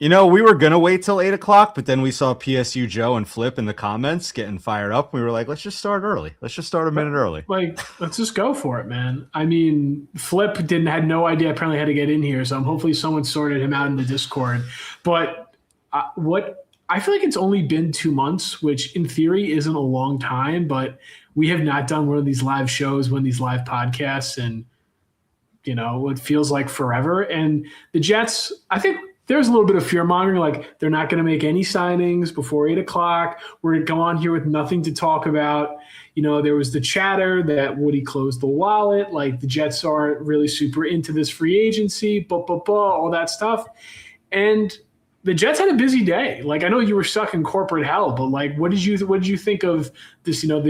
We were going to wait till 8 o'clock, but then we saw PSU Joe and Flip in the comments getting fired up. We were like, let's just start early. Let's just start a minute early. Let's just go for it, man. I mean, Flip had no idea apparently how to get in here, so hopefully someone sorted him out in the Discord. But I feel like it's only been 2 months, which in theory isn't a long time, but we have not done one of these live shows, one of these live podcasts, and it feels like forever. And the Jets, I think there's a little bit of fear mongering, like they're not going to make any signings before 8 o'clock. We're going to go on here with nothing to talk about. There was the chatter that Woody closed the wallet, like the Jets aren't really super into this free agency, all that stuff. And the Jets had a busy day. Like, I know you were stuck in corporate hell, but like, what did you think of this? All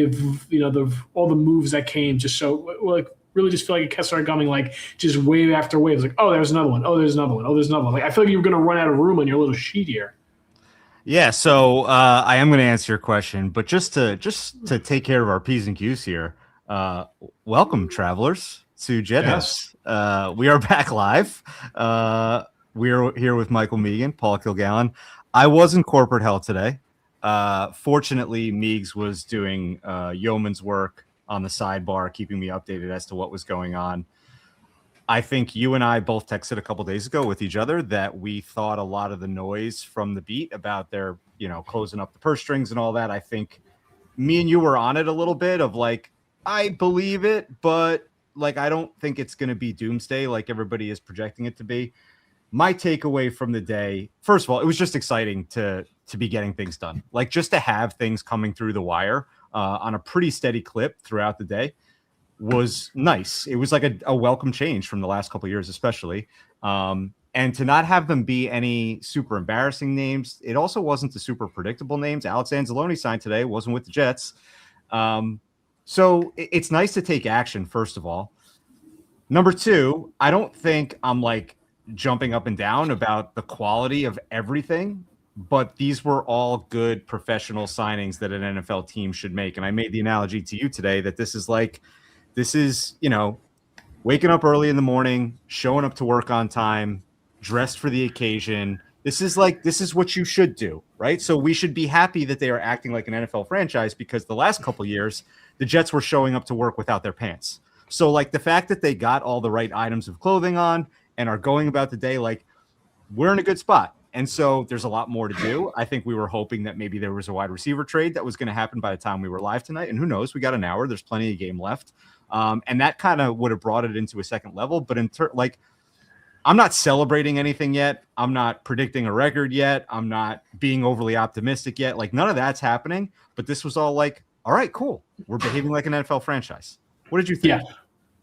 the moves that came just so like. Really just feel like it kept started coming like just wave after wave. It's like, oh, there's another one. Oh, there's another one. Oh, there's another one. Like, I feel like you were going to run out of room on your little sheet here. Yeah, so I am going to answer your question, but just to take care of our P's and Q's here, welcome, travelers, to JetHeads. Yes. We are back live. We are here with Michael Meegan, Paul Kilgallen. I was in corporate hell today. Fortunately, Meegs was doing yeoman's work on the sidebar, keeping me updated as to what was going on. I think you and I both texted a couple days ago with each other that we thought a lot of the noise from the beat about their, closing up the purse strings and all that. I think me and you were on it a little bit of like, I believe it, but like, I don't think it's going to be doomsday like everybody is projecting it to be. My takeaway from the day, first of all, it was just exciting to be getting things done. Like just to have things coming through the wire on a pretty steady clip throughout the day was nice. It was like a welcome change from the last couple of years, especially. And to not have them be any super embarrassing names. It also wasn't the super predictable names. Alex Anzalone signed today, wasn't with the Jets. So it's nice to take action, first of all. Number two, I don't think I'm like jumping up and down about the quality of everything, but these were all good professional signings that an NFL team should make. And I made the analogy to you today that this is, waking up early in the morning, showing up to work on time, dressed for the occasion. This is what you should do, right? So we should be happy that they are acting like an NFL franchise because the last couple of years, the Jets were showing up to work without their pants. So like the fact that they got all the right items of clothing on and are going about the day, like we're in a good spot. And so there's a lot more to do. I think we were hoping that maybe there was a wide receiver trade that was going to happen by the time we were live tonight. And who knows, we got an hour. There's plenty of game left. And that kind of would have brought it into a second level. But I'm not celebrating anything yet. I'm not predicting a record yet. I'm not being overly optimistic yet. Like none of that's happening. But this was all like, all right, cool. We're behaving like an NFL franchise. What did you think? Yeah.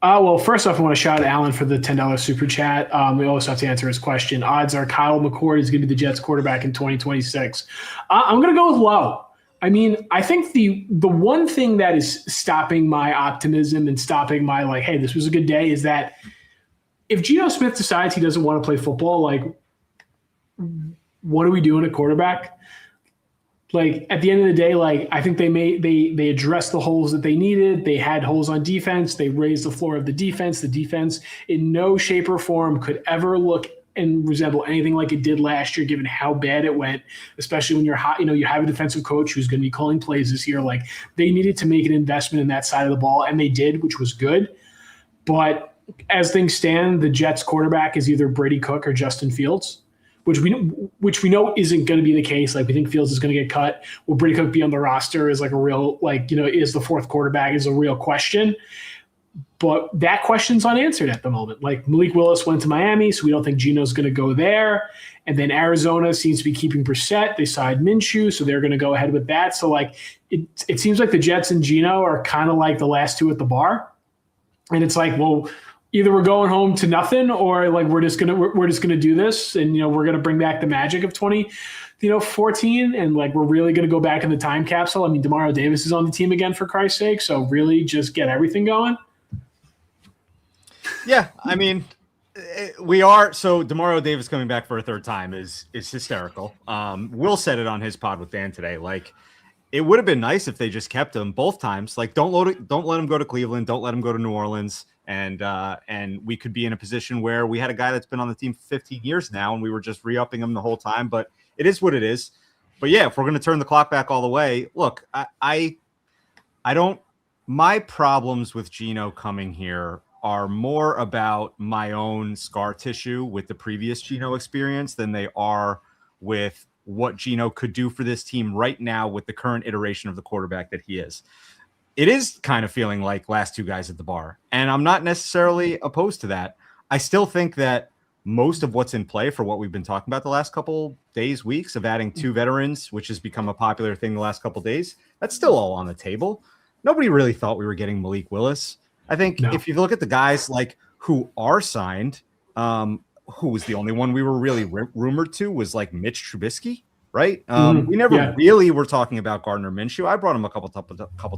Well, first off, I want to shout out Alan for the $10 super chat. We also have to answer his question. Odds are Kyle McCord is going to be the Jets quarterback in 2026. I'm going to go with low. I mean, I think the one thing that is stopping my optimism and stopping my like, hey, this was a good day is that if Geno Smith decides he doesn't want to play football, like, what are we doing at quarterback? Like at the end of the day, like I think they addressed the holes that they needed. They had holes on defense. They raised the floor of the defense. The defense in no shape or form could ever look and resemble anything like it did last year, given how bad it went, especially when you're hot, you have a defensive coach who's going to be calling plays this year. Like they needed to make an investment in that side of the ball, and they did, which was good. But as things stand, the Jets quarterback is either Brady Cook or Justin Fields, which we know isn't going to be the case. Like we think Fields is going to get cut. Will Brady Cook be on the roster is like a real, is the fourth quarterback is a real question. But that question's unanswered at the moment. Like Malik Willis went to Miami, so we don't think Geno's going to go there. And then Arizona seems to be keeping Brissett. They signed Minshew, so they're going to go ahead with that. So like it seems like the Jets and Geno are kind of like the last two at the bar. And it's like, well, either we're going home to nothing, or like we're just gonna do this, and we're gonna bring back the magic of 2014, and like we're really gonna go back in the time capsule. I mean, Demario Davis is on the team again, for Christ's sake, so really just get everything going. Yeah, I mean, we are. So Demario Davis coming back for a third time is hysterical. Will said it on his pod with Dan today. Like It would have been nice if they just kept him both times. Like, don't let him go to Cleveland. Don't let him go to New Orleans. And we could be in a position where we had a guy that's been on the team for 15 years now, and we were just re-upping him the whole time. But it is what it is. But yeah, if we're going to turn the clock back all the way, look, I don't. My problems with Geno coming here are more about my own scar tissue with the previous Geno experience than they are with what Geno could do for this team right now with the current iteration of the quarterback that he is. It is kind of feeling like last two guys at the bar, and I'm not necessarily opposed to that. I still think that most of what's in play for what we've been talking about the last couple days, weeks of adding two veterans, which has become a popular thing the last couple days, that's still all on the table. Nobody really thought we were getting Malik Willis. I think if you look at the guys like who are signed, who was the only one we were really rumored to was like Mitch Trubisky, right? We never really were talking about Gardner Minshew. I brought him a couple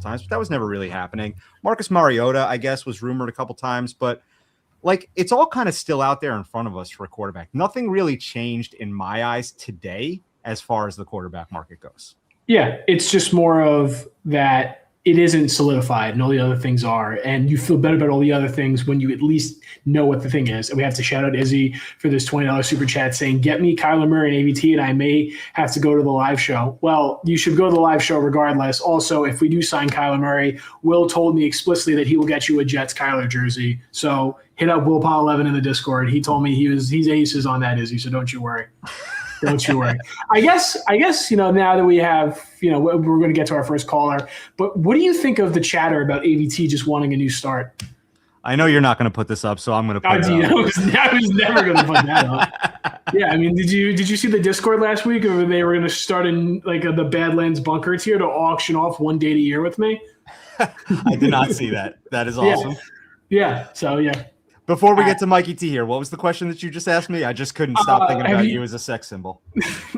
times, but that was never really happening. Marcus Mariota, I guess, was rumored a couple times, but like it's all kind of still out there in front of us for a quarterback. Nothing really changed in my eyes today as far as the quarterback market goes. Yeah, it's just more of that. It isn't solidified and all the other things are, and you feel better about all the other things when you at least know what the thing is. And we have to shout out Izzy for this $20 super chat saying, get me Kyler Murray and AVT and I may have to go to the live show. Well, you should go to the live show regardless. Also, if we do sign Kyler Murray, Will told me explicitly that he will get you a Jets Kyler jersey. So hit up WillPaul11 in the Discord. He told me he's aces on that, Izzy, so don't you worry. Don't you worry. I guess, now that we have, we're going to get to our first caller, but what do you think of the chatter about AVT just wanting a new start? I know you're not going to put this up, so I'm going to put it up. I was never going to put that up. Yeah, I mean, did you see the Discord last week, or they were going to start in like the Badlands bunker tier to auction off one date a year with me? I did not see that. That is awesome. Yeah. So yeah. Before we get to Mikey T here, what was the question that you just asked me? I just couldn't stop thinking about you as a sex symbol.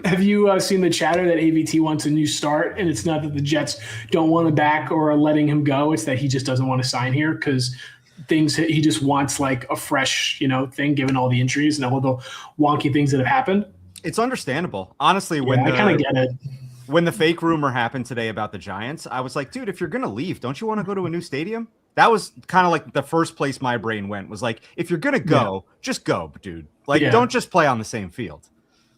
Have you seen the chatter that AVT wants a new start? And it's not that the Jets don't want him back or are letting him go. It's that he just doesn't want to sign here because he just wants like a fresh, thing given all the injuries and all the wonky things that have happened. It's understandable. Honestly, I kind of get it. When the fake rumor happened today about the Giants, I was like, dude, if you're going to leave, don't you want to go to a new stadium? That was kind of like the first place my brain went was like, if you're going to go, just go, dude. Like, don't just play on the same field.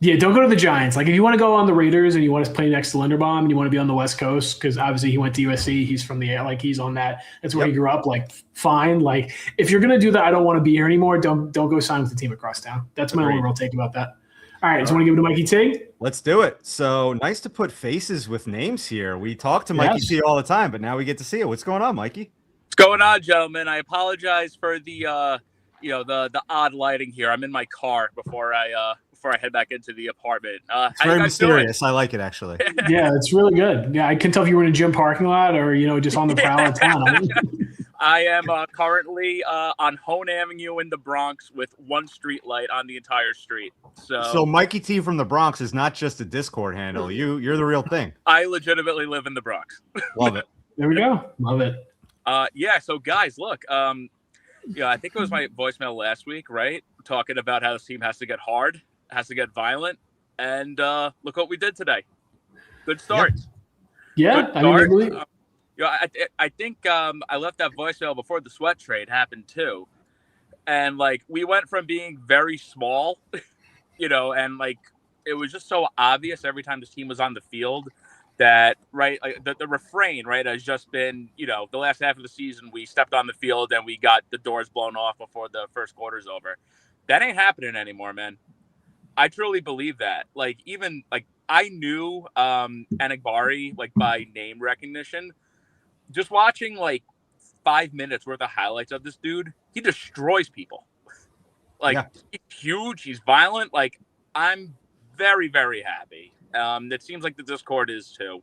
Yeah, don't go to the Giants. Like, if you want to go on the Raiders and you want to play next to Linderbaum and you want to be on the West Coast, because obviously he went to USC, he's from the like he's on that. That's where he grew up. Like, fine. Like, if you're going to do that, I don't want to be here anymore. Don't go sign with the team across town. That's my only real take about that. All right, so want to give it to Mikey T? Let's do it. So nice to put faces with names here. We talk to Mikey T all the time, but now we get to see it. What's going on, Mikey? What's going on, gentlemen? I apologize for the odd lighting here. I'm in my car before I head back into the apartment. It's very mysterious. Doing? I like it actually. Yeah, it's really good. Yeah, I can tell if you were in a gym parking lot or just on the prowl of town. I am currently on Hone Avenue in the Bronx with one street light on the entire street. So Mikey T from the Bronx is not just a Discord handle. You're the real thing. I legitimately live in the Bronx. Love it. There we go. Love it. So guys, look, I think it was my voicemail last week, right? Talking about how this team has to get hard, has to get violent, and look what we did today. Good start. Yeah, Good start. I think I left that voicemail before the sweat trade happened too, and like we went from being very small, and like it was just so obvious every time this team was on the field. That the refrain has just been the last half of the season we stepped on the field and we got the doors blown off before the first quarter's over. That ain't happening anymore, man. I truly believe that. Like even like I knew Anagbari like by name recognition. Just watching like 5 minutes worth of highlights of this dude, he destroys people. He's huge, he's violent. Like I'm very, very happy. It seems like the Discord is too.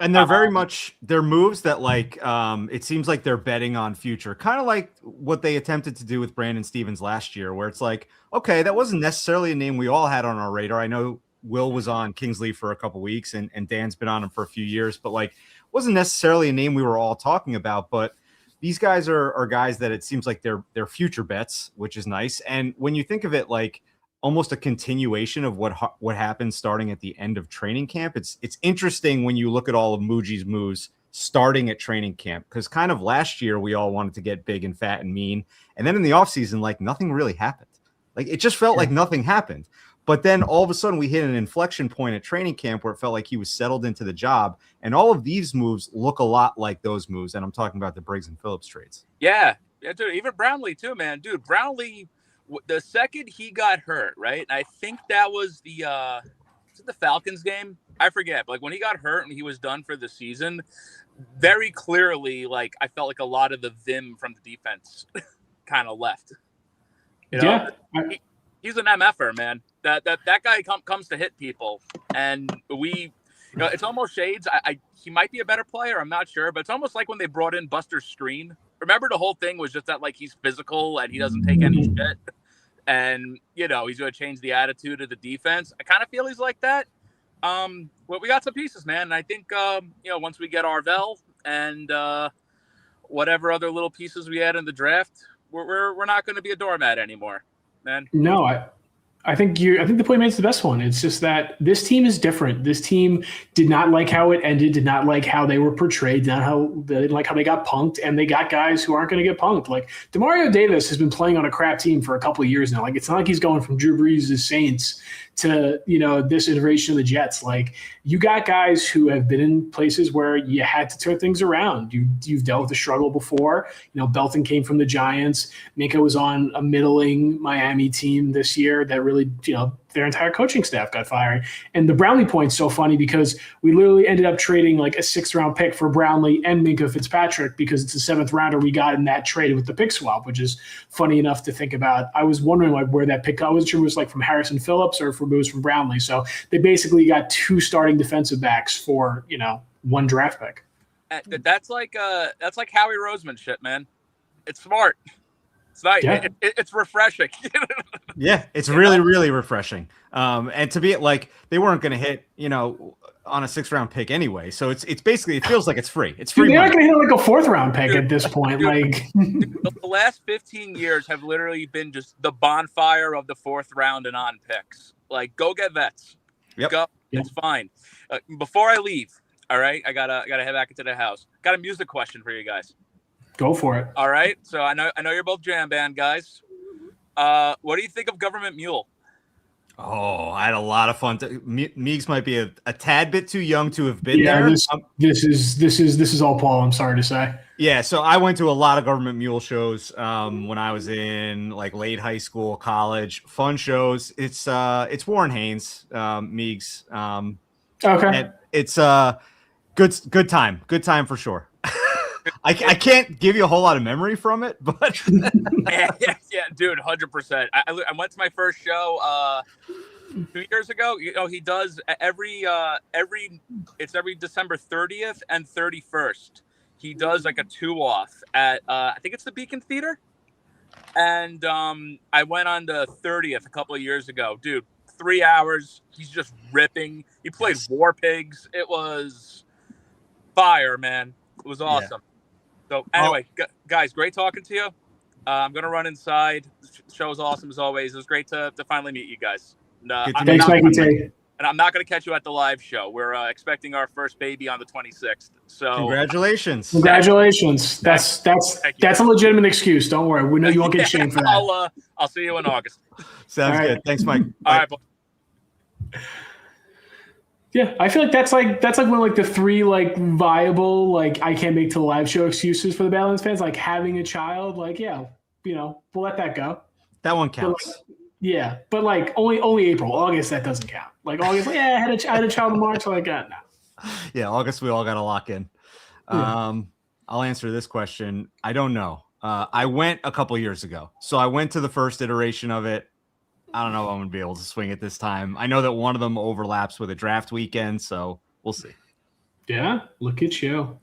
And they're very much their moves that like it seems like they're betting on future, kind of like what they attempted to do with Brandon Stevens last year, where it's like, okay, that wasn't necessarily a name we all had on our radar. I know Will was on Kingsley for a couple weeks and Dan's been on him for a few years, but like wasn't necessarily a name we were all talking about. But these guys are guys that it seems like they're future bets, which is nice. And when you think of it, like almost a continuation of what happened starting at the end of training camp. It's interesting when you look at all of Muji's moves starting at training camp, because kind of last year we all wanted to get big and fat and mean, and then in the offseason, like nothing really happened. Like it just felt like nothing happened. But then all of a sudden we hit an inflection point at training camp where it felt like he was settled into the job. And all of these moves look a lot like those moves. And I'm talking about the Briggs and Phillips trades. Yeah, dude, even Brownlee too, man. Dude, Brownlee, the second he got hurt, right? And I think that was the Falcons game. I forget. But like when he got hurt and he was done for the season, very clearly, like I felt like a lot of the vim from the defense kind of left. You know, he's an MFer, man. That guy comes to hit people, and it's almost shades. He might be a better player. I'm not sure, but it's almost like when they brought in Buster Screen. Remember, the whole thing was just that like he's physical and he doesn't take any shit, and he's going to change the attitude of the defense. I kind of feel he's like that. Well, we got some pieces, man. And I think once we get Arvell and whatever other little pieces we add in the draft, we're not going to be a doormat anymore, man. No, I think the point is the best one. It's just that this team is different. This team did not like how it ended, did not like how they were portrayed, they didn't like how they got punked, and they got guys who aren't going to get punked. Like Demario Davis has been playing on a crap team for a couple of years now. Like it's not like he's going from Drew Brees' Saints to this iteration of the Jets. Like you got guys who have been in places where you had to turn things around. You've dealt with the struggle before. Belton came from the Giants. Minka was on a middling Miami team this year that really their entire coaching staff got fired. And the Brownlee point's so funny because we literally ended up trading like a 6th round pick for Brownlee and Minka Fitzpatrick because it's a 7th rounder we got in that trade with the pick swap, which is funny enough to think about. I was wondering like where that pick, I wasn't sure if it was like from Harrison Phillips or if it was from Brownlee. So they basically got 2 starting defensive backs for, 1 draft pick. That's like Howie Roseman shit, man. It's smart. It's nice. Yeah. It's refreshing. Yeah, it's really, really refreshing. And to be like, they weren't going to hit, on a 6th round pick anyway. So it's basically, it feels like it's free. It's free. They're not going to hit like a 4th round pick at this point. The last 15 years have literally been just the bonfire of the 4th round and on picks. Like, go get vets. Yep. Go. It's fine. Before I leave, all right, I gotta head back into the house. Got a music question for you guys. Go for it. All right. So I know you're both jam band guys. What do you think of Government Mule? Oh, I had a lot of fun. Meegs might be a tad bit too young to have been there. This is all Paul. I'm sorry to say. Yeah, so I went to a lot of Government Mule shows when I was in like late high school, college. Fun shows. It's Warren Haynes, Meegs. Okay. It's good time for sure. I can't give you a whole lot of memory from it, but yeah, dude, 100%. I went to my first show 2 years ago. He does every December 30th and 31st. He does like a 2-off at I think it's the Beacon Theater, and I went on the 30th a couple of years ago, dude. 3 hours. He's just ripping. He played War Pigs. It was fire, man. It was awesome. Yeah. So anyway, guys, great talking to you. I'm going to run inside. The show was awesome as always. It was great to finally meet you guys. Thanks, Mikey T. And I'm not going to catch you at the live show. We're expecting our first baby on the 26th. So congratulations. That's a legitimate excuse. Don't worry. We know you won't get shamed for that. I'll see you in August. Sounds good. Thanks, Mike. All right. Yeah, I feel like that's like one of like the 3 like viable like I can't make to the live show excuses for the Badlands fans, like having a child. Like we'll let that go. That one counts. But like only April, August that doesn't count. Like August, I had a child in March. Like no. Yeah, August we all got to lock in. I'll answer this question. I don't know. I went a couple years ago, so I went to the first iteration of it. I don't know if I'm going to be able to swing it this time. I know that one of them overlaps with a draft weekend, so we'll see. Yeah, look at you.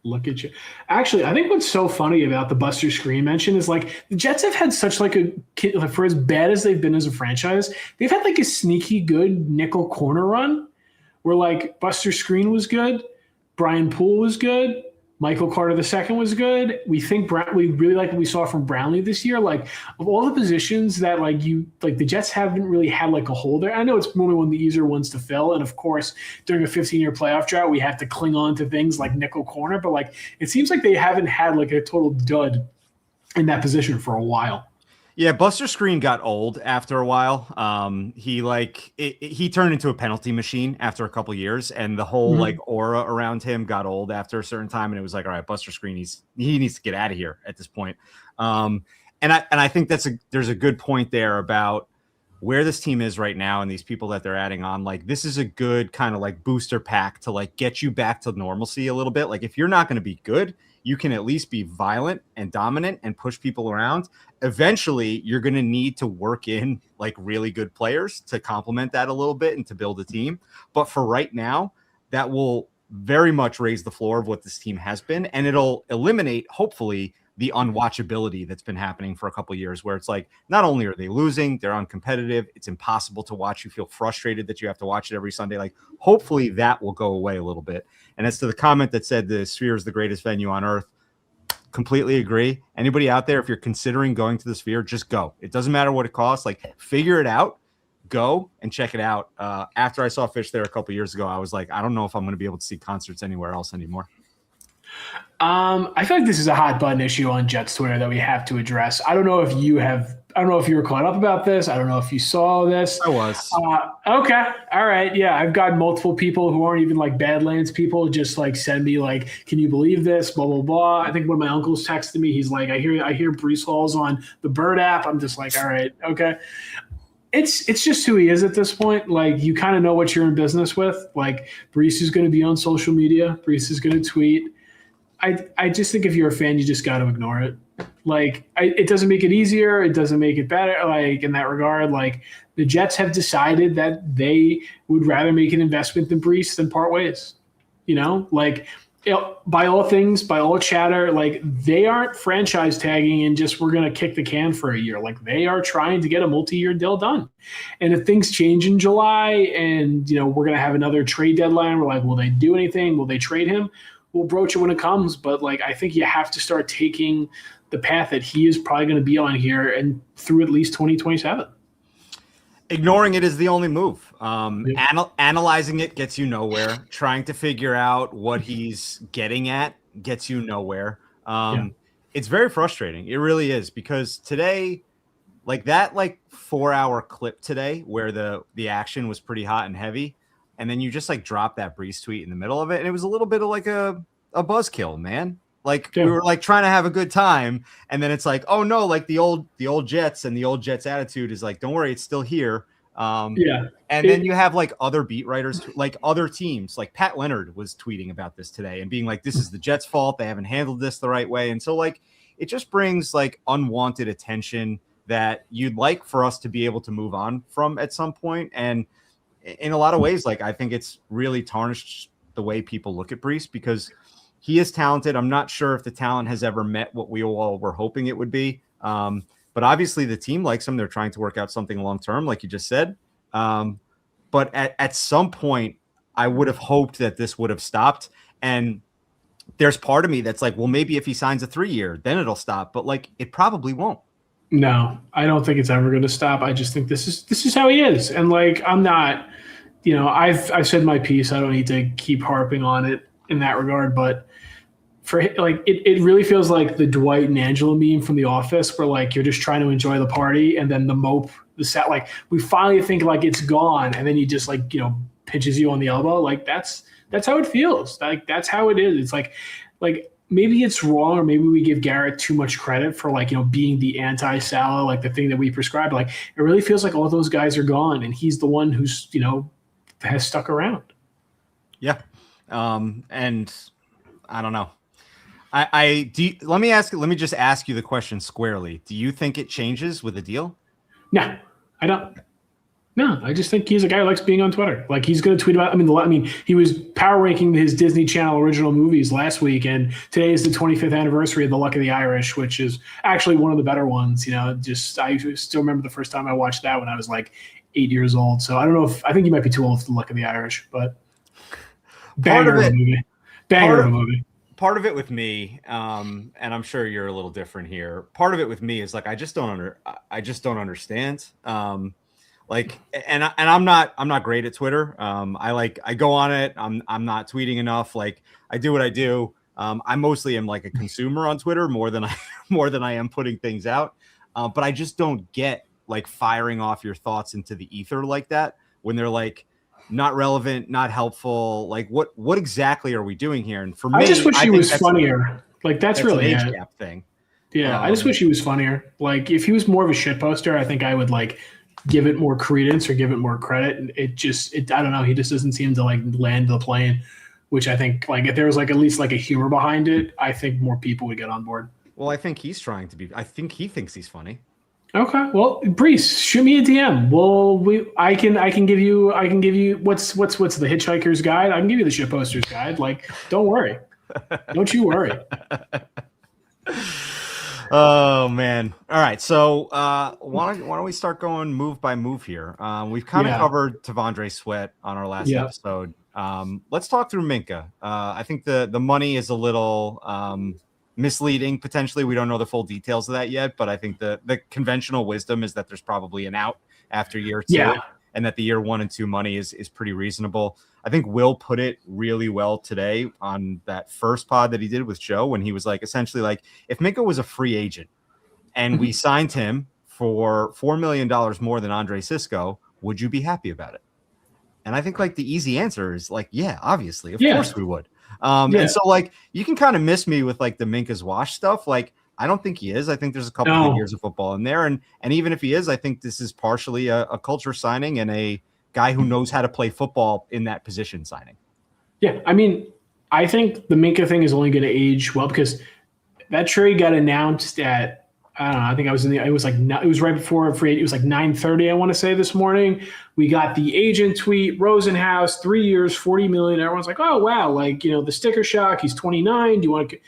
Actually, I think what's so funny about the Buster Screen mention is like the Jets have had such like for as bad as they've been as a franchise, they've had like a sneaky good nickel corner run where like Buster Screen was good, Brian Poole was good, Michael Carter II was good. We really like what we saw from Brownlee this year. Like of all the positions that the Jets haven't really had like a hole there. I know it's normally one of the easier ones to fill. And of course, during a 15-year playoff drought, we have to cling on to things like nickel corner. But like it seems like they haven't had like a total dud in that position for a while. Yeah, Buster Screen got old after a while. He turned into a penalty machine after a couple years, and the whole like aura around him got old after a certain time. And it was like, all right, Buster Screen, he needs to get out of here at this point. And I think there's a good point there about where this team is right now and these people that they're adding on. Like this is a good kind of like booster pack to like get you back to normalcy a little bit. Like if you're not going to be good, you can at least be violent and dominant and push people around. Eventually, you're going to need to work in like really good players to complement that a little bit and to build a team. But for right now, that will very much raise the floor of what this team has been. And it'll eliminate, hopefully, the unwatchability that's been happening for a couple of years where it's like, not only are they losing, they're uncompetitive. It's impossible to watch. You feel frustrated that you have to watch it every Sunday. Like, hopefully that will go away a little bit. And as to the comment that said the Sphere is the greatest venue on earth, completely agree. Anybody out there, if you're considering going to the Sphere, just go. It doesn't matter what it costs. Like, figure it out. Go and check it out. After I saw Fish there a couple of years ago, I was like, I don't know if I'm going to be able to see concerts anywhere else anymore. I feel like this is a hot button issue on Jets Twitter that we have to address. I don't know if you were caught up about this. I don't know if you saw this. I was. Okay. All right. Yeah. I've got multiple people who aren't even like Badlands people just like send me like, can you believe this? Blah, blah, blah. I think one of my uncles texted me. He's like, I hear Breece Hall's on the Bird app. I'm just like, all right. Okay. It's just who he is at this point. Like, you kind of know what you're in business with. Like, Breece is going to be on social media. Breece is going to tweet. I just think if you're a fan, you just got to ignore it. Like, it doesn't make it easier. It doesn't make it better. Like, in that regard, like, the Jets have decided that they would rather make an investment than Breece than part ways. You know, like, by all things, by all chatter, like, they aren't franchise tagging and just we're going to kick the can for a year. Like, they are trying to get a multi-year deal done. And if things change in July and, you know, we're going to have another trade deadline, we're like, will they do anything? Will they trade him? We'll broach it when it comes. But, like, I think you have to start taking the path that he is probably going to be on here and through at least 2027. Ignoring it is the only move. Analyzing it gets you nowhere. Trying to figure out what he's getting at gets you nowhere. It's very frustrating. It really is, because today, like that, 4-hour clip today where the action was pretty hot and heavy, and then you just like drop that Breece tweet in the middle of it, and it was a little bit of like a buzzkill, man. Like, we were like trying to have a good time, and then it's like, oh no, like the old Jets, and the old Jets attitude is like, don't worry, it's still here. And then you have like other beat writers, like other teams, like Pat Leonard was tweeting about this today and being like, this is the Jets' fault. They haven't handled this the right way. And so like, it just brings like unwanted attention that you'd like for us to be able to move on from at some point. And in a lot of ways, like, I think it's really tarnished the way people look at Breece, because he is talented. I'm not sure if the talent has ever met what we all were hoping it would be. But obviously the team likes him. They're trying to work out something long-term, like you just said. But at some point, I would have hoped that this would have stopped. And there's part of me that's like, well, maybe if he signs a 3-year, then it'll stop. But like, it probably won't. No, I don't think it's ever going to stop. I just think this is how he is. And like, I'm not, you know, I've said my piece. I don't need to keep harping on it in that regard, but for like, it really feels like the Dwight and Angela meme from The Office, where like you're just trying to enjoy the party, and then the mope, the set, like we finally think like it's gone, and then he just like, you know, pinches you on the elbow. Like that's how it feels. Like that's how it is. It's like maybe it's wrong, or maybe we give Garrett too much credit for like, you know, being the anti-Salah, like the thing that we prescribe. Like it really feels like all those guys are gone, and he's the one who's, you know, has stuck around. Yeah, and I don't know. Let me just ask you the question squarely. Do you think it changes with a deal? No, I don't. No, I just think he's a guy who likes being on Twitter. Like, he's going to tweet about. I mean, he was power ranking his Disney Channel original movies last week, and today is the 25th anniversary of The Luck of the Irish, which is actually one of the better ones. You know, just I still remember the first time I watched that when I was like 8 years old. So I don't know I think you might be too old for The Luck of the Irish, but banger of a movie. part of it with me, and I'm sure you're a little different here. Part of it with me is like I just don't understand. Like, and I'm not great at Twitter. I go on it. I'm not tweeting enough. Like, I do what I do. I mostly am like a consumer on Twitter more than I am putting things out. But I just don't get like firing off your thoughts into the ether like that when they're like not relevant, not helpful. Like, what exactly are we doing here? And for me, I just wish he was that's funnier. Like, that's really an age it. gap thing. Yeah, I just wish he was funnier. Like, if he was more of a shit poster, I think I would like give it more credence or give it more credit. And I don't know. He just doesn't seem to like land the plane, which I think like if there was like at least like a humor behind it, I think more people would get on board. Well, I think he's trying to be. I think he thinks he's funny. Okay. Well, Breece, shoot me a DM. Well, I can give you what's the Hitchhiker's Guide? I can give you the Shitposter's Guide. Like, don't worry. Don't you worry. Oh man. All right. So why don't we start going move by move here? We've kind of covered T'Vondre Sweat on our last episode. Let's talk through Minka. I think the money is a little misleading potentially. We don't know the full details of that yet, but I think the conventional wisdom is that there's probably an out after year 2 and that the year 1 and 2 money is pretty reasonable. I think Will put it really well today on that first pod that he did with Joe when he was like essentially like if Minka was a free agent and we signed him for $4 million more than Andre Cisco, would you be happy about it? And I think like the easy answer is like, yeah, obviously, of course we would. And so like you can kind of miss me with like the Minka's wash stuff. Like I don't think he is. I think there's a couple of years of football in there, and even if he is, I think this is partially a culture signing and a guy who knows how to play football in that position signing. Yeah, I mean, I think the Minka thing is only going to age well because that trade got announced at I don't know. I think I was it was right before free. It was like 9:30. I want to say this morning. We got the agent tweet. Rosenhaus, 3 years, $40 million. Everyone's like, oh wow, like the sticker shock. He's 29. Do you want to?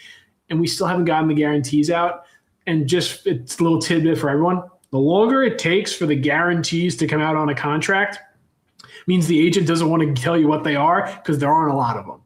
And we still haven't gotten the guarantees out. And just it's a little tidbit for everyone. The longer it takes for the guarantees to come out on a contract, means the agent doesn't want to tell you what they are because there aren't a lot of them.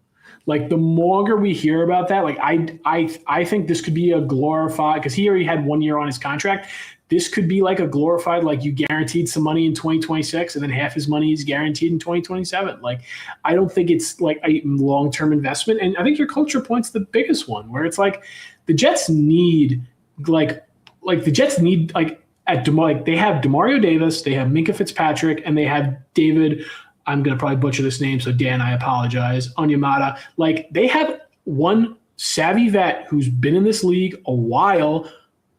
Like the longer we hear about that, like I think this could be a glorified because he already had 1 year on his contract. This could be like a glorified, like you guaranteed some money in 2026 and then half his money is guaranteed in 2027. Like I don't think it's like a long-term investment. And I think your culture point's the biggest one where it's like the Jets need like the Jets need like they have Demario Davis, they have Minka Fitzpatrick, and they have David. I'm going to probably butcher this name, so Dan, I apologize. Onyemata. Like, they have one savvy vet who's been in this league a while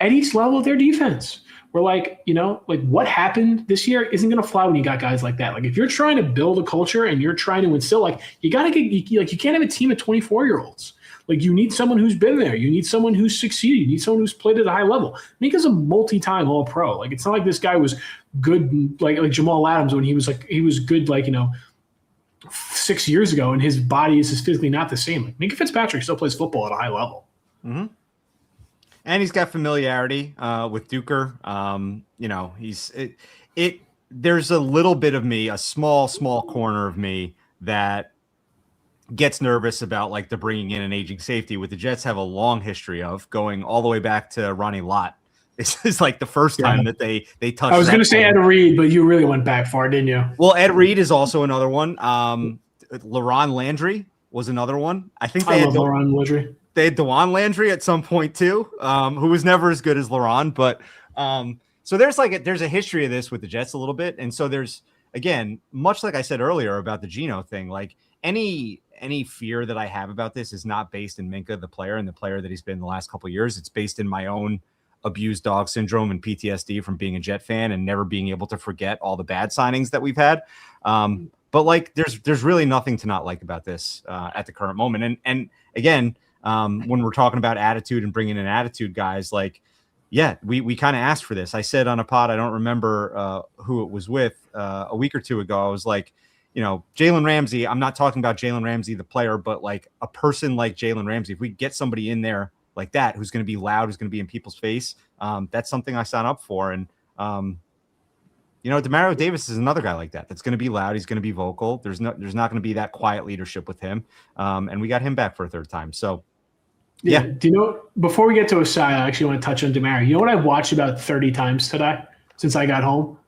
at each level of their defense. We're like, what happened this year isn't going to fly when you got guys like that. Like, if you're trying to build a culture and you're trying to instill, like, you got to get, like, you can't have a team of 24-year-olds. Like, you need someone who's been there. You need someone who's succeeded. You need someone who's played at a high level. Minka's a multi-time All-Pro. Like, it's not like this guy was good, like Jamal Adams when he was good, 6 years ago, and his body is just physically not the same. Like, Minka Fitzpatrick still plays football at a high level. Mm-hmm. And he's got familiarity with Duker. There's a little bit of me, a small corner of me that gets nervous about like the bringing in an aging safety, with the Jets have a long history of going all the way back to Ronnie Lott. This is like the first time that they touched. I was going to say Ed Reed, but you really went back far, didn't you? Well, Ed Reed is also another one. LaRon Landry was another one. I think they had LaRon Landry. They had DeJuan Landry at some point too, who was never as good as LaRon. But so there's a history of this with the Jets a little bit, and so there's, again, much like I said earlier about the Geno thing, like any fear that I have about this is not based in Minka, the player, and the player that he's been the last couple of years. It's based in my own abused dog syndrome and PTSD from being a Jet fan and never being able to forget all the bad signings that we've had. But like, there's really nothing to not like about this at the current moment. And again, when we're talking about attitude and bringing in attitude guys, like, yeah, we kind of asked for this. I said on a pod, I don't remember who it was with a week or two ago. I was like, Jalen Ramsey, I'm not talking about Jalen Ramsey, the player, but like a person like Jalen Ramsey, if we get somebody in there like that, who's going to be loud, who's going to be in people's face, that's something I sign up for. And, Demario Davis is another guy like that. That's going to be loud. He's going to be vocal. There's not going to be that quiet leadership with him. And we got him back for a third time. So Yeah. Do you know, before we get to Ossai, I actually want to touch on Demary. You know what I watched about 30 times today since I got home?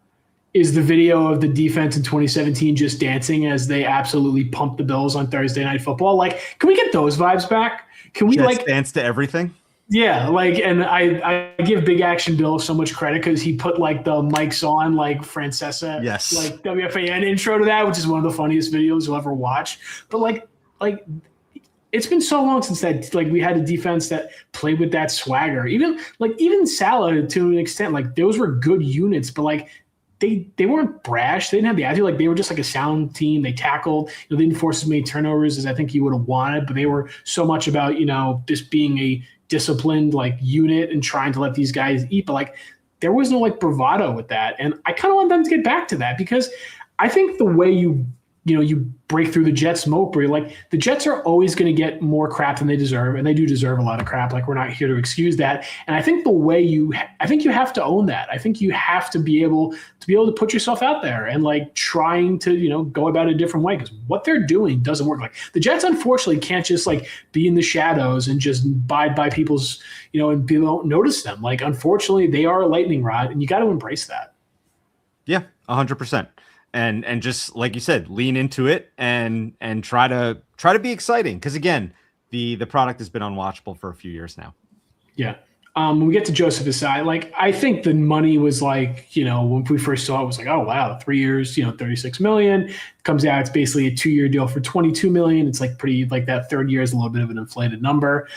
Is the video of the defense in 2017 just dancing as they absolutely pumped the Bills on Thursday Night Football. Like, can we get those vibes back? Can we Jets dance to everything? Yeah, like, and I give Big Action Bill so much credit because he put like the mics on like Francesa, yes, like WFAN intro to that, which is one of the funniest videos you'll ever watch. But like it's been so long since that, like, we had a defense that played with that swagger. Even Salah, to an extent, like, those were good units, but like they weren't brash. They didn't have the attitude. Like, they were just like a sound team. They tackled. They didn't force as many turnovers as I think you would have wanted, but they were so much about, just being a disciplined like unit and trying to let these guys eat. But like, there was no like bravado with that. And I kind of want them to get back to that, because I think the way you break through the Jets moat, where like, the Jets are always going to get more crap than they deserve, and they do deserve a lot of crap. Like, we're not here to excuse that. And I think you have to own that. I think you have to be able to put yourself out there and like trying to, go about it a different way, because what they're doing doesn't work. Like, the Jets unfortunately can't just like be in the shadows and just abide by people's, and people don't notice them. Like, unfortunately, they are a lightning rod, and you got to embrace that. Yeah, 100%. And just like you said, lean into it and try to be exciting, because again, the product has been unwatchable for a few years now. Yeah. When we get to Joseph Ossai, like, I think the money was like, when we first saw it, was like, oh wow, 3 years, $36 million. Comes out, it's basically a 2-year deal for $22 million. It's like pretty, like, that third year is a little bit of an inflated number.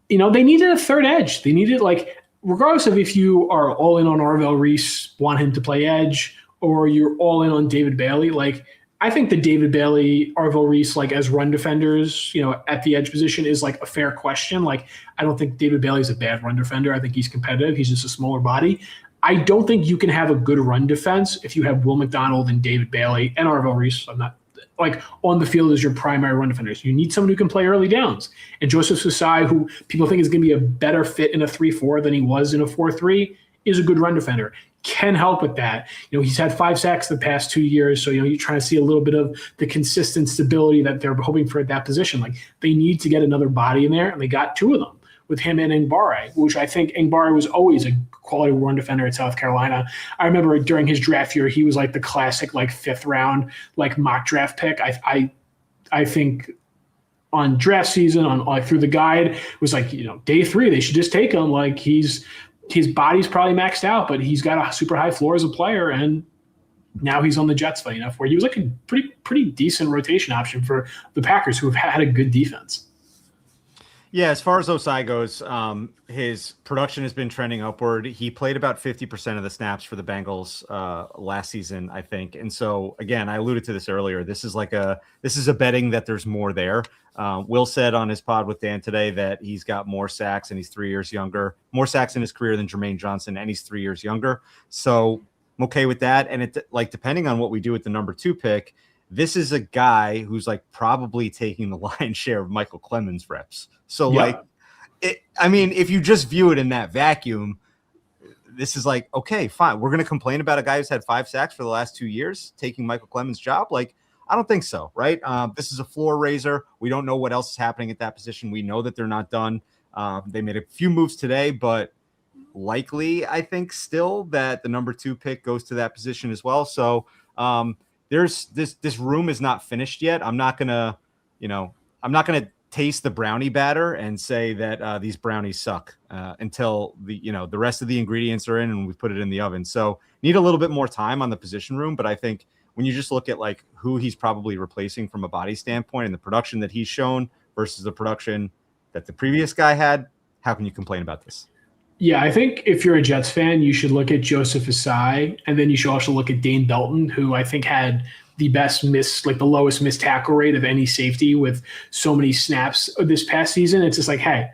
They needed a third edge. They needed, like, regardless of if you are all in on Arvell Reese, want him to play edge, or you're all in on David Bailey. Like, I think the David Bailey, Arvell Reese, like, as run defenders, at the edge position is like a fair question. Like, I don't think David Bailey's a bad run defender. I think he's competitive. He's just a smaller body. I don't think you can have a good run defense if you have Will McDonald and David Bailey and Arvell Reese. I'm not like on the field as your primary run defenders. You need someone who can play early downs. And Joseph Ossai, who people think is going to be a better fit in a 3-4 than he was in a 4-3, is a good run defender. Can help with that. He's had 5 sacks the past 2 years. So, you're trying to see a little bit of the consistent stability that they're hoping for at that position. Like, they need to get another body in there, and they got 2 of them with him and Ngbare, which I think Ngbare was always a quality run defender at South Carolina. I remember during his draft year, he was like the classic, like, 5th round, like, mock draft pick. I think on draft season, on like through the guide, it was like, day 3, they should just take him. Like, his body's probably maxed out, but he's got a super high floor as a player, and now he's on the Jets funny enough, where he was like a pretty decent rotation option for the Packers, who have had a good defense. Yeah, as far as Ossai goes, his production has been trending upward. He played about 50% of the snaps for the Bengals last season, I think. And so, again, I alluded to this earlier. This is a betting that there's more there. Will said on his pod with Dan today that he's got more sacks and he's 3 years younger, more sacks in his career than Jermaine Johnson, and he's 3 years younger. So I'm okay with that. And it, like, depending on what we do with the number 2 pick, this is a guy who's like probably taking the lion's share of Michael Clemens reps. So if you just view it in that vacuum, this is like, okay, fine. We're going to complain about a guy who's had 5 sacks for the last 2 years taking Michael Clemens' job. Like, I don't think so, right? This is a floor raiser. We don't know what else is happening at that position. We know that they're not done. They made a few moves today, but likely, I think still that the number 2 pick goes to that position as well. So there's this room is not finished yet. I'm not gonna taste the brownie batter and say that these brownies suck until the rest of the ingredients are in and we put it in the oven. So need a little bit more time on the position room. But I think when you just look at like who he's probably replacing from a body standpoint and the production that he's shown versus the production that the previous guy had, how can you complain about this? Yeah, I think if you're a Jets fan, you should look at Joseph Ossai, and then you should also look at Dane Belton, who I think had the the lowest missed tackle rate of any safety with so many snaps this past season. It's just like, hey,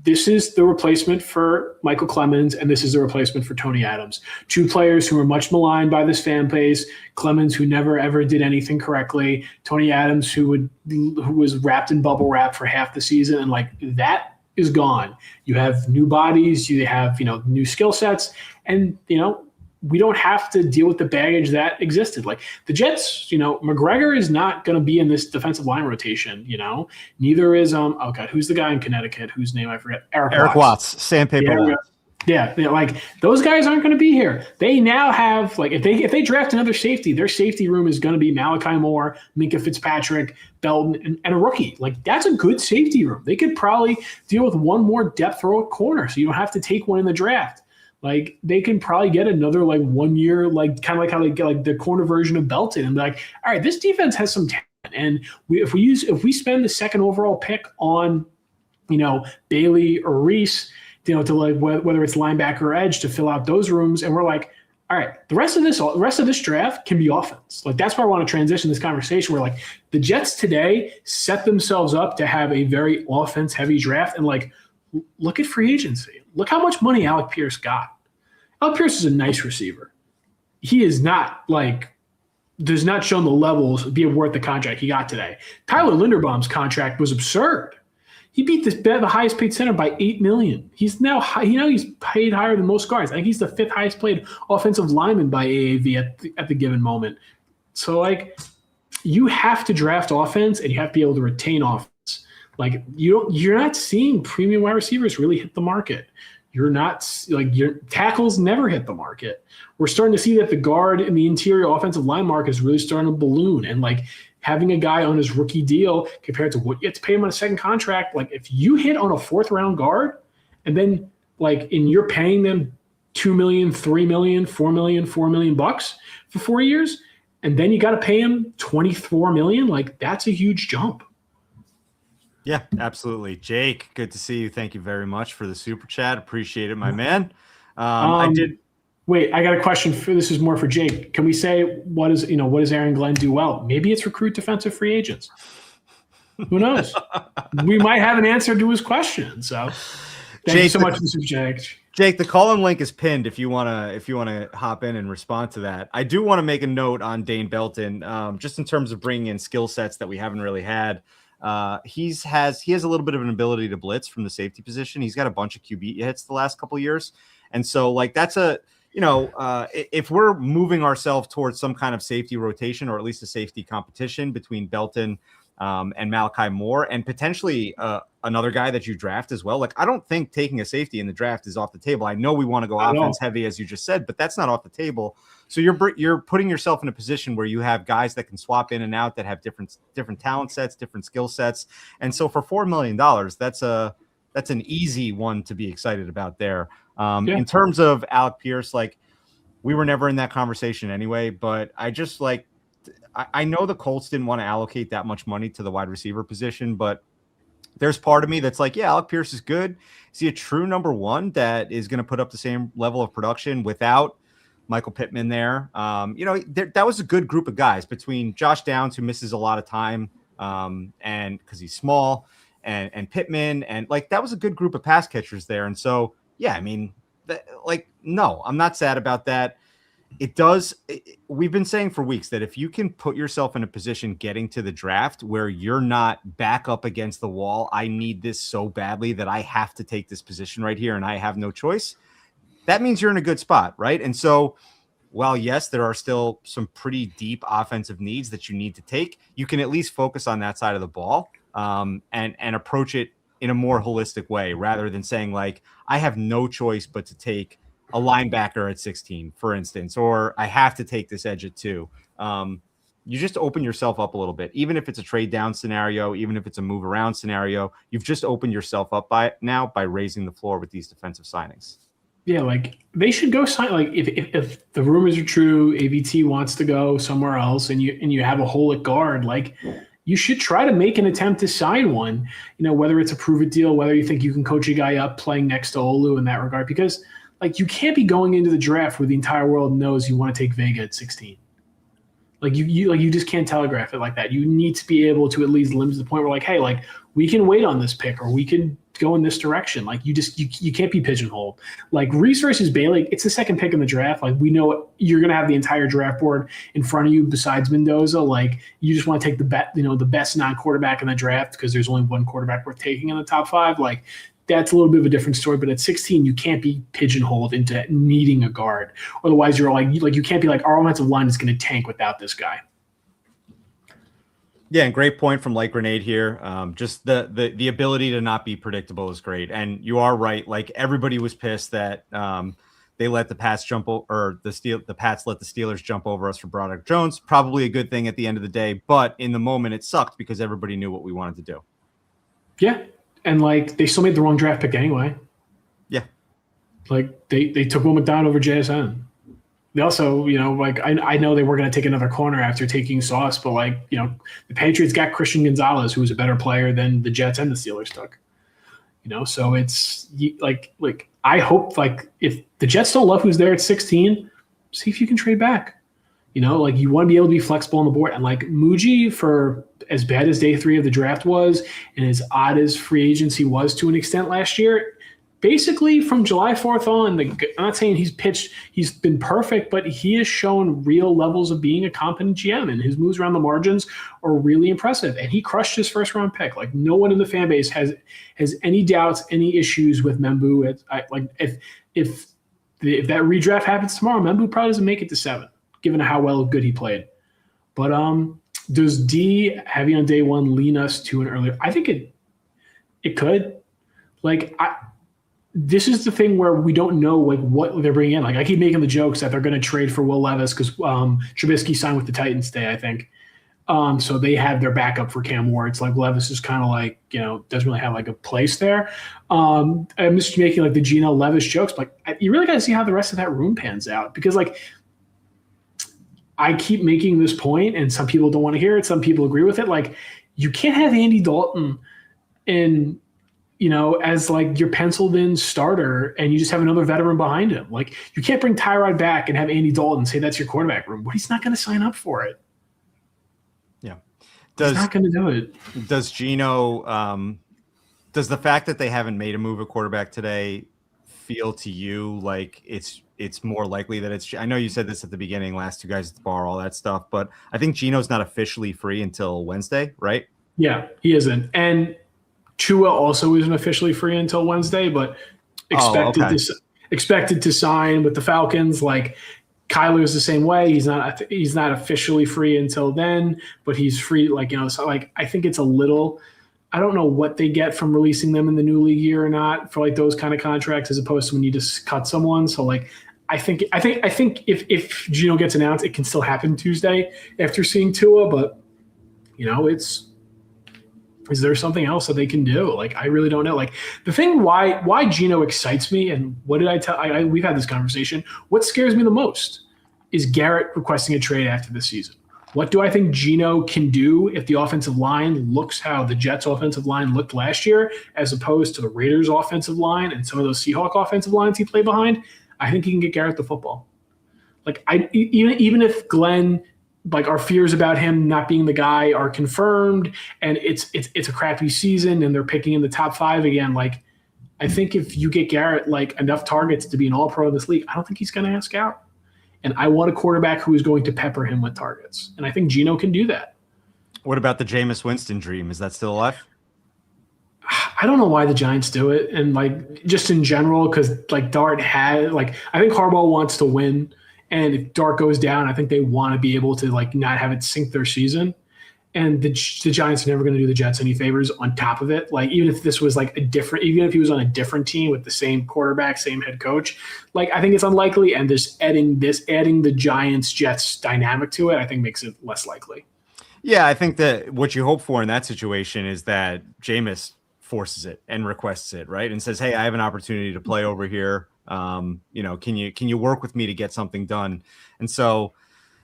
this is the replacement for Michael Clemens, and this is the replacement for Tony Adams. 2 players who are much maligned by this fan base. Clemens, who never ever did anything correctly. Tony Adams, who was wrapped in bubble wrap for half the season, and like that is gone. You have new bodies, you have new skill sets, and we don't have to deal with the baggage that existed. Like the Jets, McGregor is not going to be in this defensive line rotation. Neither is oh god, who's the guy in Connecticut whose name I forget? Eric Watts, sandpaper Watts. Yeah, like those guys aren't going to be here. They now have like if they draft another safety, their safety room is going to be Malachi Moore, Minka Fitzpatrick, Belton, and a rookie. Like that's a good safety room. They could probably deal with one more depth row at corner, so you don't have to take one in the draft. Like they can probably get another like 1 year, like kind of like how they get like the corner version of Belton, and be like, all right, this defense has some talent, and if we spend the second overall pick on, Bailey or Reese. To like whether it's linebacker or edge to fill out those rooms, and we're like, all right, the rest of this draft can be offense. Like that's where I want to transition this conversation. Where like the Jets today set themselves up to have a very offense heavy draft, and like look at free agency. Look how much money Alec Pierce got. Alec Pierce is a nice receiver. He is not like does not show the levels be worth the contract he got today. Tyler Linderbaum's contract was absurd. He beat the highest paid center by $8 million. He's now he's paid higher than most guards. I think he's the fifth highest paid offensive lineman by AAV at the given moment. So like, you have to draft offense and you have to be able to retain offense. Like you're not seeing premium wide receivers really hit the market. You're not like your tackles never hit the market. We're starting to see that the guard and the interior offensive line market is really starting to balloon, and like. Having a guy on his rookie deal compared to what you have to pay him on a second contract, like if you hit on a fourth round guard and then you're paying them $2 million, $3 million, $4 million, $4 million bucks for 4 years, and then you got to pay him $24 million, like that's a huge jump. Yeah, absolutely. Jake, good to see you. Thank you very much for the super chat. Appreciate it, my man. I did. Wait, I got a question this is more for Jake. Can we say what does Aaron Glenn do well? Maybe it's recruit defensive free agents. Who knows? We might have an answer to his question. So thank you so much for the super chat. Jake, the call-in link is pinned if you wanna hop in and respond to that. I do want to make a note on Dane Belton, just in terms of bringing in skill sets that we haven't really had. He has a little bit of an ability to blitz from the safety position. He's got a bunch of QB hits the last couple of years, and so like that's a if we're moving ourselves towards some kind of safety rotation or at least a safety competition between Belton and Malachi Moore and potentially another guy that you draft as well. Like, I don't think taking a safety in the draft is off the table. I know we want to go offense heavy, as you just said, but that's not off the table. So you're putting yourself in a position where you have guys that can swap in and out that have different talent sets, different skill sets. And so for $4 million, that's an easy one to be excited about there. In terms of Alec Pierce, like we were never in that conversation anyway, but I know the Colts didn't want to allocate that much money to the wide receiver position, but there's part of me that's like, yeah, Alec Pierce is good. Is he a true number one that is going to put up the same level of production without Michael Pittman there? That was a good group of guys between Josh Downs, who misses a lot of time, and because he's small, and Pittman, and like that was a good group of pass catchers there. And so, yeah, I mean, no, I'm not sad about that. We've been saying for weeks that if you can put yourself in a position getting to the draft where you're not back up against the wall, I need this so badly that I have to take this position right here and I have no choice, that means you're in a good spot, right? And so, while yes, there are still some pretty deep offensive needs that you need to take, you can at least focus on that side of the ball and approach it in a more holistic way rather than saying like, I have no choice but to take a linebacker at 16, for instance, or I have to take this edge at 2. You just open yourself up a little bit, even if it's a trade down scenario, even if it's a move around scenario, you've just opened yourself up by raising the floor with these defensive signings. Yeah, like they should go sign. Like if the rumors are true, AVT wants to go somewhere else, and you have a hole at guard, like you should try to make an attempt to sign one. Whether it's a prove it deal, whether you think you can coach a guy up playing next to Olu in that regard, because like you can't be going into the draft where the entire world knows you want to take Vega at 16. Like you just can't telegraph it like that. You need to be able to at least limit to the point where like, hey, like we can wait on this pick or we can go in this direction. Like you can't be pigeonholed. Like Reese versus Bailey, it's the second pick in the draft. Like we know you're gonna have the entire draft board in front of you besides Mendoza. Like you just want to take the best non-quarterback in the draft because there's only one quarterback worth taking in the top 5. Like that's a little bit of a different story. But at 16, you can't be pigeonholed into needing a guard. Otherwise, you're like you can't be like, our offensive line is going to tank without this guy. Yeah, and great point from Like Grenade here. Just the ability to not be predictable is great. And you are right. Like, everybody was pissed that they let the Pats the Pats let the Steelers jump over us for Broderick Jones. Probably a good thing at the end of the day, but in the moment it sucked because everybody knew what we wanted to do. Yeah, and like they still made the wrong draft pick anyway. Yeah, like they took Will McDonald over JSN. They also, like I know they were going to take another corner after taking Sauce, but like, the Patriots got Christian Gonzalez, who was a better player than the Jets and the Steelers took. So it's like I hope, like, if the Jets don't love who's there at 16, see if you can trade back. Like, you want to be able to be flexible on the board. And like Muji, for as bad as day 3 of the draft was and as odd as free agency was to an extent last year, basically from July 4th on, I'm not saying he's been perfect, but he has shown real levels of being a competent GM, and his moves around the margins are really impressive. And he crushed his first round pick. Like, no one in the fan base has any doubts, any issues with Membu. If that redraft happens tomorrow, Membu probably doesn't make it to 7, given how good he played. But does D having on day 1 lean us to an earlier? I think it could. Like, this is the thing where we don't know like what they're bringing in. Like, I keep making the jokes that they're going to trade for Will Levis because Trubisky signed with the Titans today, I think. So they have their backup for Cam Ward. It's like Levis is kind of like, doesn't really have like a place there. I'm just making like the Geno Levis jokes, but you really got to see how the rest of that room pans out, because like I keep making this point and some people don't want to hear it. Some people agree with it. Like, you can't have Andy Dalton as like your penciled in starter and you just have another veteran behind him. Like, you can't bring Tyrod back and have Andy Dalton say that's your quarterback room. But he's not going to sign up for it. Yeah. He's not going to do it. Does Geno, does the fact that they haven't made a move at quarterback today feel to you like it's more likely that I know you said this at the beginning, last 2 guys at the bar, all that stuff, but I think Geno's not officially free until Wednesday, right? Yeah, he isn't. And Tua also isn't officially free until Wednesday, but expected to sign with the Falcons. Like, Kyler's the same way. He's not officially free until then, but he's free. Like, so like I think it's a little. I don't know what they get from releasing them in the new league year or not for like those kind of contracts, as opposed to when you just cut someone. So like I think if Geno gets announced, it can still happen Tuesday after seeing Tua, but is there something else that they can do? Like, I really don't know. Like, the thing why Geno excites me, and what did I tell? We've had this conversation. What scares me the most is Garrett requesting a trade after the season. What do I think Geno can do if the offensive line looks how the Jets offensive line looked last year, as opposed to the Raiders offensive line and some of those Seahawk offensive lines he played behind? I think he can get Garrett the football. Like, even if Glenn, like, our fears about him not being the guy are confirmed, and it's a crappy season and they're picking in the top 5 again. Like, I think if you get Garrett like enough targets to be an all-pro in this league, I don't think he's going to ask out. And I want a quarterback who is going to pepper him with targets. And I think Geno can do that. What about the Jameis Winston dream? Is that still alive? I don't know why the Giants do it. And like, just in general, because like Dart had, like, I think Harbaugh wants to win. And if Dart goes down, I think they want to be able to like not have it sink their season. And the Giants are never going to do the Jets any favors on top of it. Like, even if this was like even if he was on a different team with the same quarterback, same head coach, like, I think it's unlikely. And just adding the Giants Jets dynamic to it, I think makes it less likely. Yeah, I think that what you hope for in that situation is that Jameis forces it and requests it, right? And says, hey, I have an opportunity to play over here. Can you work with me to get something done? And so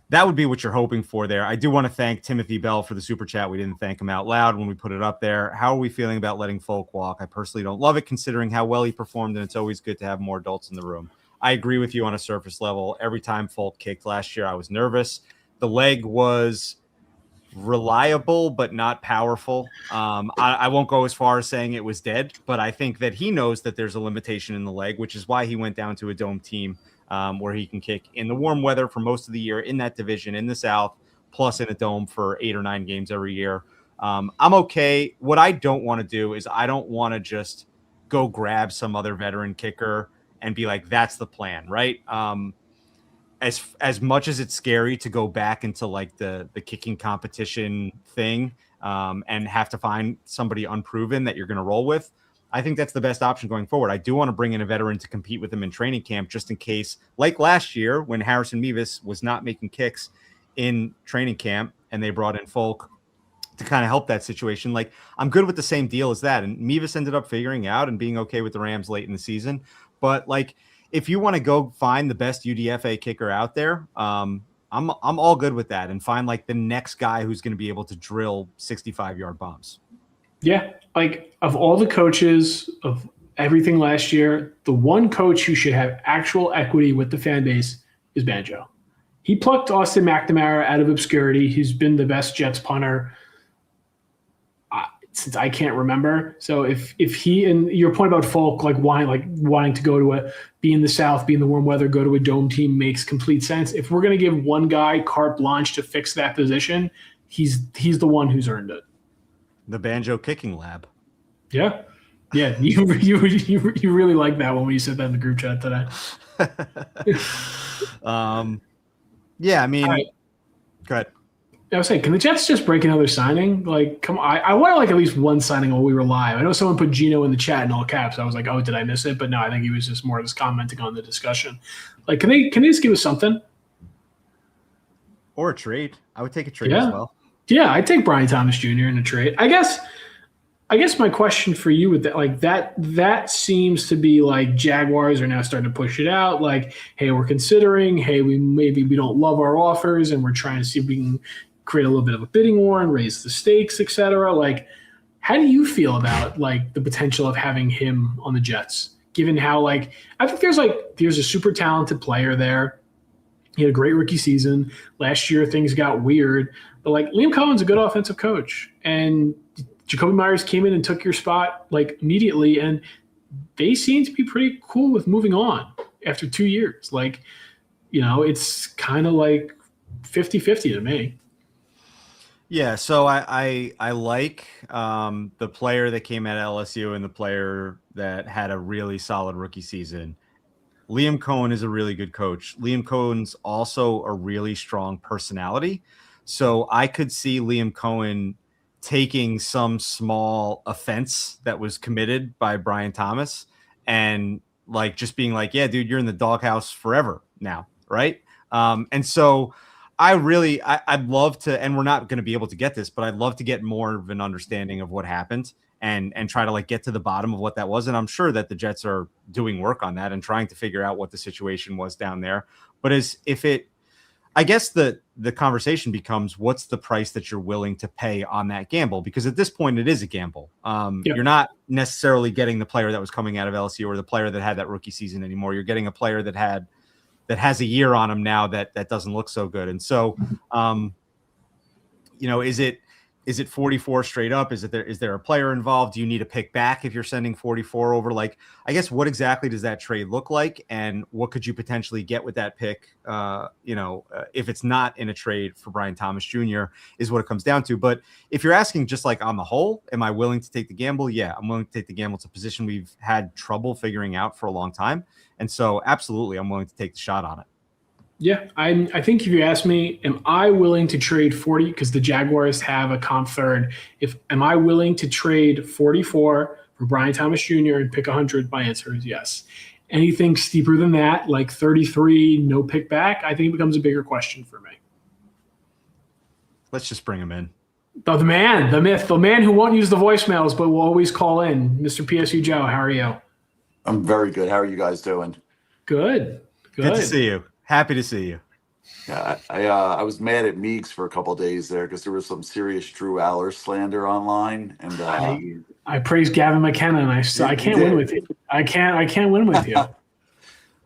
that would be what you're hoping for there. I do want to thank Timothy Bell for the super chat. We didn't thank him out loud when we put it up there. How are we feeling about letting Folk walk? I personally don't love it, considering how well he performed, and it's always good to have more adults in the room. I agree with you on a surface level. Every time Folk kicked last year, I was nervous. The leg was reliable but not powerful. I won't go as far as saying it was dead, but I think that he knows that there's a limitation in the leg, which is why he went down to a dome team where he can kick in the warm weather for most of the year in that division in the South, plus in a dome for 8 or 9 games every year. I'm okay. What I don't want to do is I don't want to just go grab some other veteran kicker and be like, that's the plan, right? As much as it's scary to go back into like the kicking competition thing and have to find somebody unproven that you're going to roll with, I think that's the best option going forward. I do want to bring in a veteran to compete with him in training camp, just in case, like last year when Harrison Meegs was not making kicks in training camp and they brought in Folk to kind of help that situation. Like, I'm good with the same deal as that. And Meegs ended up figuring out and being okay with the Rams late in the season. But like, if you want to go find the best UDFA kicker out there, I'm all good with that, and find like the next guy who's going to be able to drill 65-yard bombs. Yeah, like of all the coaches of everything last year, the one coach who should have actual equity with the fan base is Banjo. He plucked Austin McNamara out of obscurity. He's been the best Jets punter since I can't remember. So if he, and your point about Folk wanting to go to be in the South, be in the warm weather, go to a dome team makes complete sense. If we're going to give one guy carte blanche to fix that position, he's the one who's earned it. The Banjo kicking lab. Yeah. Yeah. You really like that one when you said that in the group chat today. Yeah, I mean, right. Go ahead. I was saying, can the Jets just break another signing? Like, come on. I want like at least one signing while we were live. I know someone put Geno in the chat in all caps. I was like, oh, did I miss it? But no, I think he was just more just commenting on the discussion. Like, can they just give us something? Or a trade. I would take a trade as well. Yeah, I'd take Brian Thomas Jr. in a trade. I guess my question for you with that, like that seems to be like Jaguars are now starting to push it out. Like, hey, we're considering. Hey, we don't love our offers, and we're trying to see if we can create a little bit of a bidding war and raise the stakes, etc. Like, how do you feel about like the potential of having him on the Jets? Given how like I think there's a super talented player there. He had a great rookie season. Last year things got weird, but like Liam Cohen's a good offensive coach, and Jacoby Myers came in and took your spot like immediately, and they seem to be pretty cool with moving on after 2 years. Like, it's kind of like 50-50 to me. Yeah, so I like the player that came out of LSU and the player that had a really solid rookie season. Liam Cohen is a really good coach. Liam Cohen's also a really strong personality. So I could see Liam Cohen taking some small offense that was committed by Brian Thomas and like just being like, yeah, dude, you're in the doghouse forever now, right? And so I'd love to, and we're not going to be able to get this, but I'd love to get more of an understanding of what happened and try to like get to the bottom of what that was. And I'm sure that the Jets are doing work on that and trying to figure out what the situation was down there. But I guess the conversation becomes, what's the price that you're willing to pay on that gamble? Because at this point it is a gamble. You're not necessarily getting the player that was coming out of LSU or the player that had that rookie season anymore. You're getting a player that has a year on him now that doesn't look so good. And so, is it 44 straight up? Is there a player involved? Do you need a pick back if you're sending 44 over? Like, I guess what exactly does that trade look like, and what could you potentially get with that pick? If it's not in a trade for Brian Thomas Jr. is what it comes down to. But if you're asking just like on the whole, am I willing to take the gamble? Yeah, I'm willing to take the gamble. It's a position we've had trouble figuring out for a long time. And so absolutely, I'm willing to take the shot on it. Yeah, I think if you ask me, am I willing to trade 40? Because the Jaguars have a comp third. Am I willing to trade 44 for Brian Thomas Jr. and pick 100? My answer is yes. Anything steeper than that, like 33, no pick back, I think it becomes a bigger question for me. Let's just bring him in. Oh, the man, the myth, the man who won't use the voicemails but will always call in. Mr. PSU Joe, how are you? I'm very good. How are you guys doing? Good. Good to see you. Happy to see you. Yeah, I was mad at Meegs for a couple of days there because there was some serious Drew Aller slander online, and I praised Gavin McKenna, and I can't win with you. I can't win with you.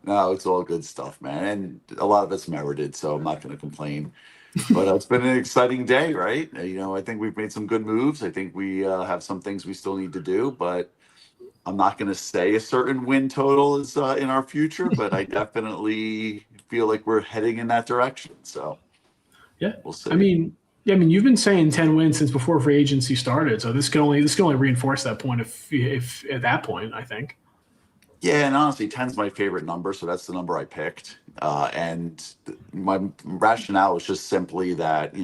No, it's all good stuff, man, and a lot of it's merited, so I'm not going to complain. But it's been an exciting day, right? I think we've made some good moves. I think we have some things we still need to do, but I'm not going to say a certain win total is in our future, but I definitely feel like we're heading in that direction. So, yeah, we'll see. I mean, Yeah, I mean, you've been saying 10 wins since before free agency started, so this can only reinforce that point if at that point, I think. Yeah, and honestly, 10's my favorite number, so that's the number I picked. My rationale was just simply that,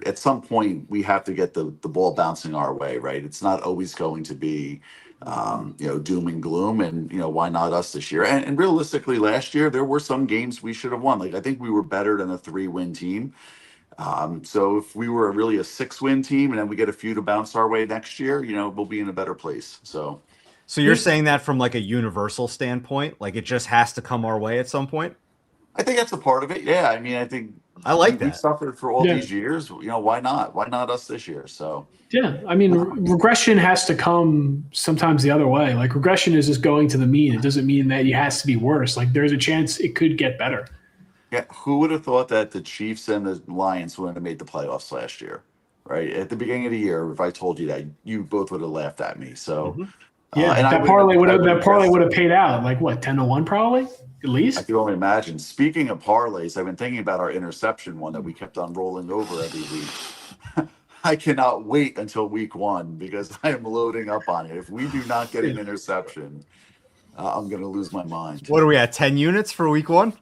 at some point we have to get the ball bouncing our way, right? It's not always going to be, doom and gloom, and why not us this year? And realistically, last year there were some games we should have won. Like I think we were better than a 3-win team. So if we were really a 6-win team, and then we get a few to bounce our way next year, we'll be in a better place. So you're saying that from like a universal standpoint, like it just has to come our way at some point? I think that's a part of it. Yeah, I mean, I think I like we that. suffered for all these years. Why not? Why not us this year? So yeah, I mean, regression has to come sometimes the other way. Like regression is just going to the mean. It doesn't mean that it has to be worse. Like there's a chance it could get better. yeah, who would have thought that the Chiefs and the Lions would have made the playoffs last year? Right at the beginning of the year, if I told you that, you both would have laughed at me. So. Yeah, and that parlay would have paid out like what 10-1 probably at least. I can only imagine. Speaking of parlays, I've been thinking about our interception one that we kept on rolling over every week. I cannot wait until week 1 because I am loading up on it. If we do not get an interception, I'm going to lose my mind. What are we at? 10 units for week 1?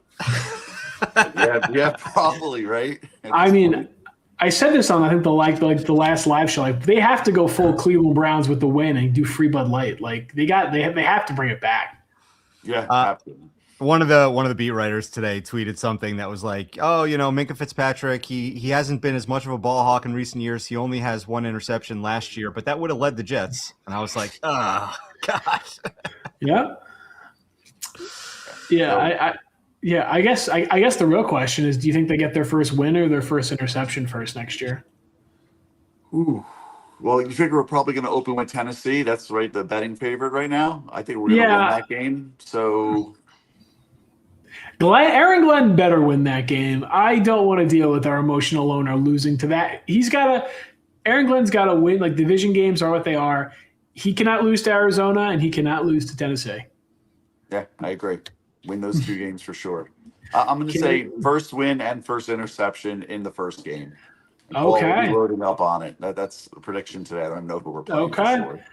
yeah, probably right. I mean. I said this on I think the last live show. Like they have to go full Cleveland Browns with the win and do free Bud Light. Like they have to bring it back. Yeah, absolutely. One of the beat writers today tweeted something that was like, "Oh, Minka Fitzpatrick, he hasn't been as much of a ball hawk in recent years. He only has 1 interception last year, but that would have led the Jets." And I was like, "Oh, gosh." Yeah. Yeah, Yeah, I guess the real question is, do you think they get their first win or their first interception first next year? Ooh. Well, you figure we're probably going to open with Tennessee. That's right, the betting favorite right now. I think we're going to win that game. So Aaron Glenn better win that game. I don't want to deal with our emotional owner losing to that. Aaron Glenn's got to win. Like division games are what they are. He cannot lose to Arizona and he cannot lose to Tennessee. Yeah, I agree. Win those 2 games for sure. I'm going to say first win and first interception in the first game. Okay. We'll be loading up on it. That's a prediction today. I don't even know who we're playing. Okay. For sure.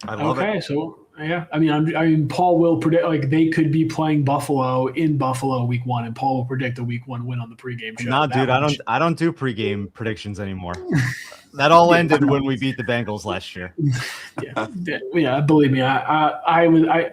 I love it. Okay, so yeah, I mean, Paul will predict like they could be playing Buffalo in Buffalo week 1, and Paul will predict a week 1 win on the pregame show. No, dude, I don't do pregame predictions anymore. That all ended when we beat the Bengals last year. Yeah. Believe me, I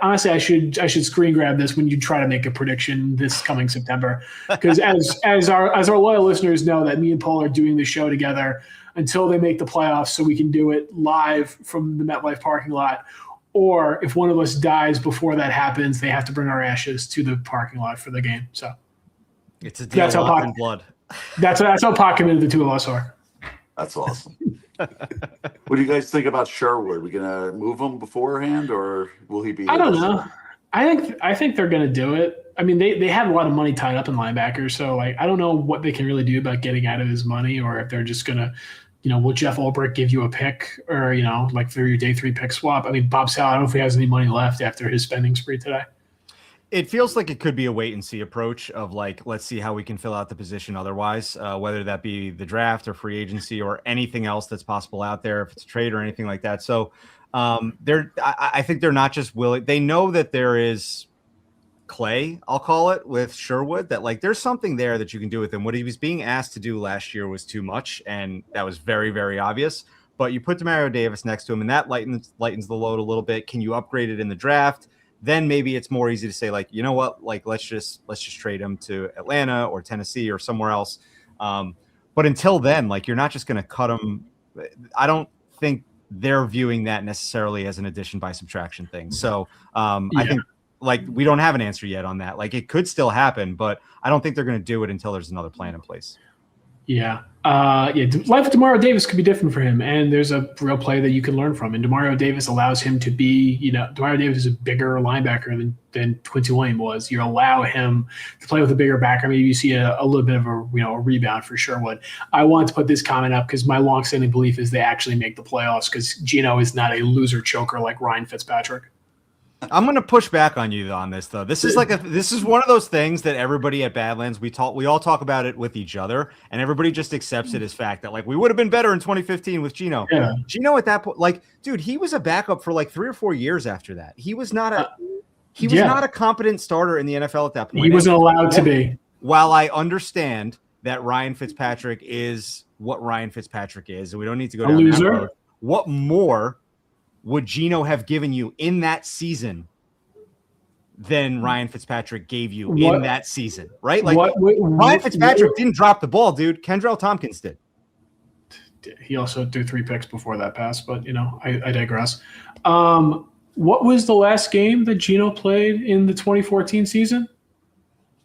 honestly, I should screen grab this when you try to make a prediction this coming September, because as our loyal listeners know that me and Paul are doing the show together until they make the playoffs, so we can do it live from the MetLife parking lot. Or if one of us dies before that happens, they have to bring our ashes to the parking lot for the game. So it's a deal locked in blood. That's how pot committed the 2 of us are. That's awesome. What do you guys think about Sherwood? We gonna move him beforehand, or will he be? I don't know. I think they're gonna do it. I mean, they have a lot of money tied up in linebackers, so like I don't know what they can really do about getting out of his money, or if they're just gonna, will Jeff Ulbrich give you a pick, or like for your day 3 pick swap? I mean, Bob Sal, I don't know if he has any money left after his spending spree today. It feels like it could be a wait and see approach of like, let's see how we can fill out the position otherwise, whether that be the draft or free agency or anything else that's possible out there, if it's a trade or anything like that. So I think they're not just willing. They know that there is clay, I'll call it, with Sherwood, that like there's something there that you can do with him. What he was being asked to do last year was too much, and that was very, very obvious. But you put Demario Davis next to him, and that lightens the load a little bit. Can you upgrade it in the draft? Then maybe it's more easy to say, like, you know what, like let's just trade him to Atlanta or Tennessee or somewhere else. But until then, like you're not just going to cut him. I don't think they're viewing that necessarily as an addition by subtraction thing. So I think like we don't have an answer yet on that. Like it could still happen, but I don't think they're going to do it until there's another plan in place. Yeah. Life with Demario Davis could be different for him, and there's a real play that you can learn from. And Demario Davis allows him to be, Demario Davis is a bigger linebacker than Quincy Williams was. You allow him to play with a bigger backer. Maybe you see a little bit of a rebound for Sherwood. I want to put this comment up because my longstanding belief is they actually make the playoffs because Geno is not a loser choker like Ryan Fitzpatrick. I'm gonna push back on you on this though. This is one of those things that everybody at Badlands we all talk about it with each other, and everybody just accepts it as fact that like we would have been better in 2015 with Geno. Yeah. Geno at that point, like, dude, he was a backup for like 3 or 4 years after that. He was not a competent starter in the NFL at that point. He wasn't allowed to be. While I understand that Ryan Fitzpatrick is what Ryan Fitzpatrick is, and we don't need to go down that road, what more would Geno have given you in that season than Ryan Fitzpatrick gave you in that season, right? Like Ryan Fitzpatrick didn't drop the ball, dude. Kendrell Tompkins did. He also threw 3 picks before that pass, but I digress. What was the last game that Geno played in the 2014 season?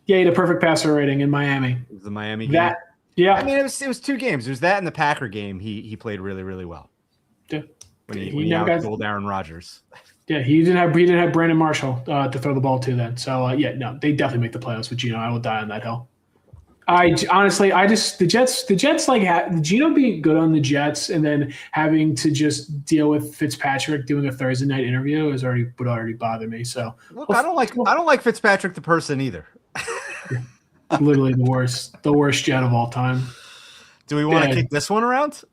Yeah, he had a perfect passer rating in Miami. It was the Miami game. Yeah. I mean, it was 2 games. It was that and the Packer game. He played really, really well. Yeah. When he out-goaled Aaron Rodgers. Yeah, he didn't have Brandon Marshall to throw the ball to then. So they definitely make the playoffs with Geno. I will die on that hill. The Jets like Geno being good on the Jets and then having to just deal with Fitzpatrick doing a Thursday night interview would already bother me. So look, I don't like Fitzpatrick the person either. Literally the worst Jet of all time. Do we want to kick this one around?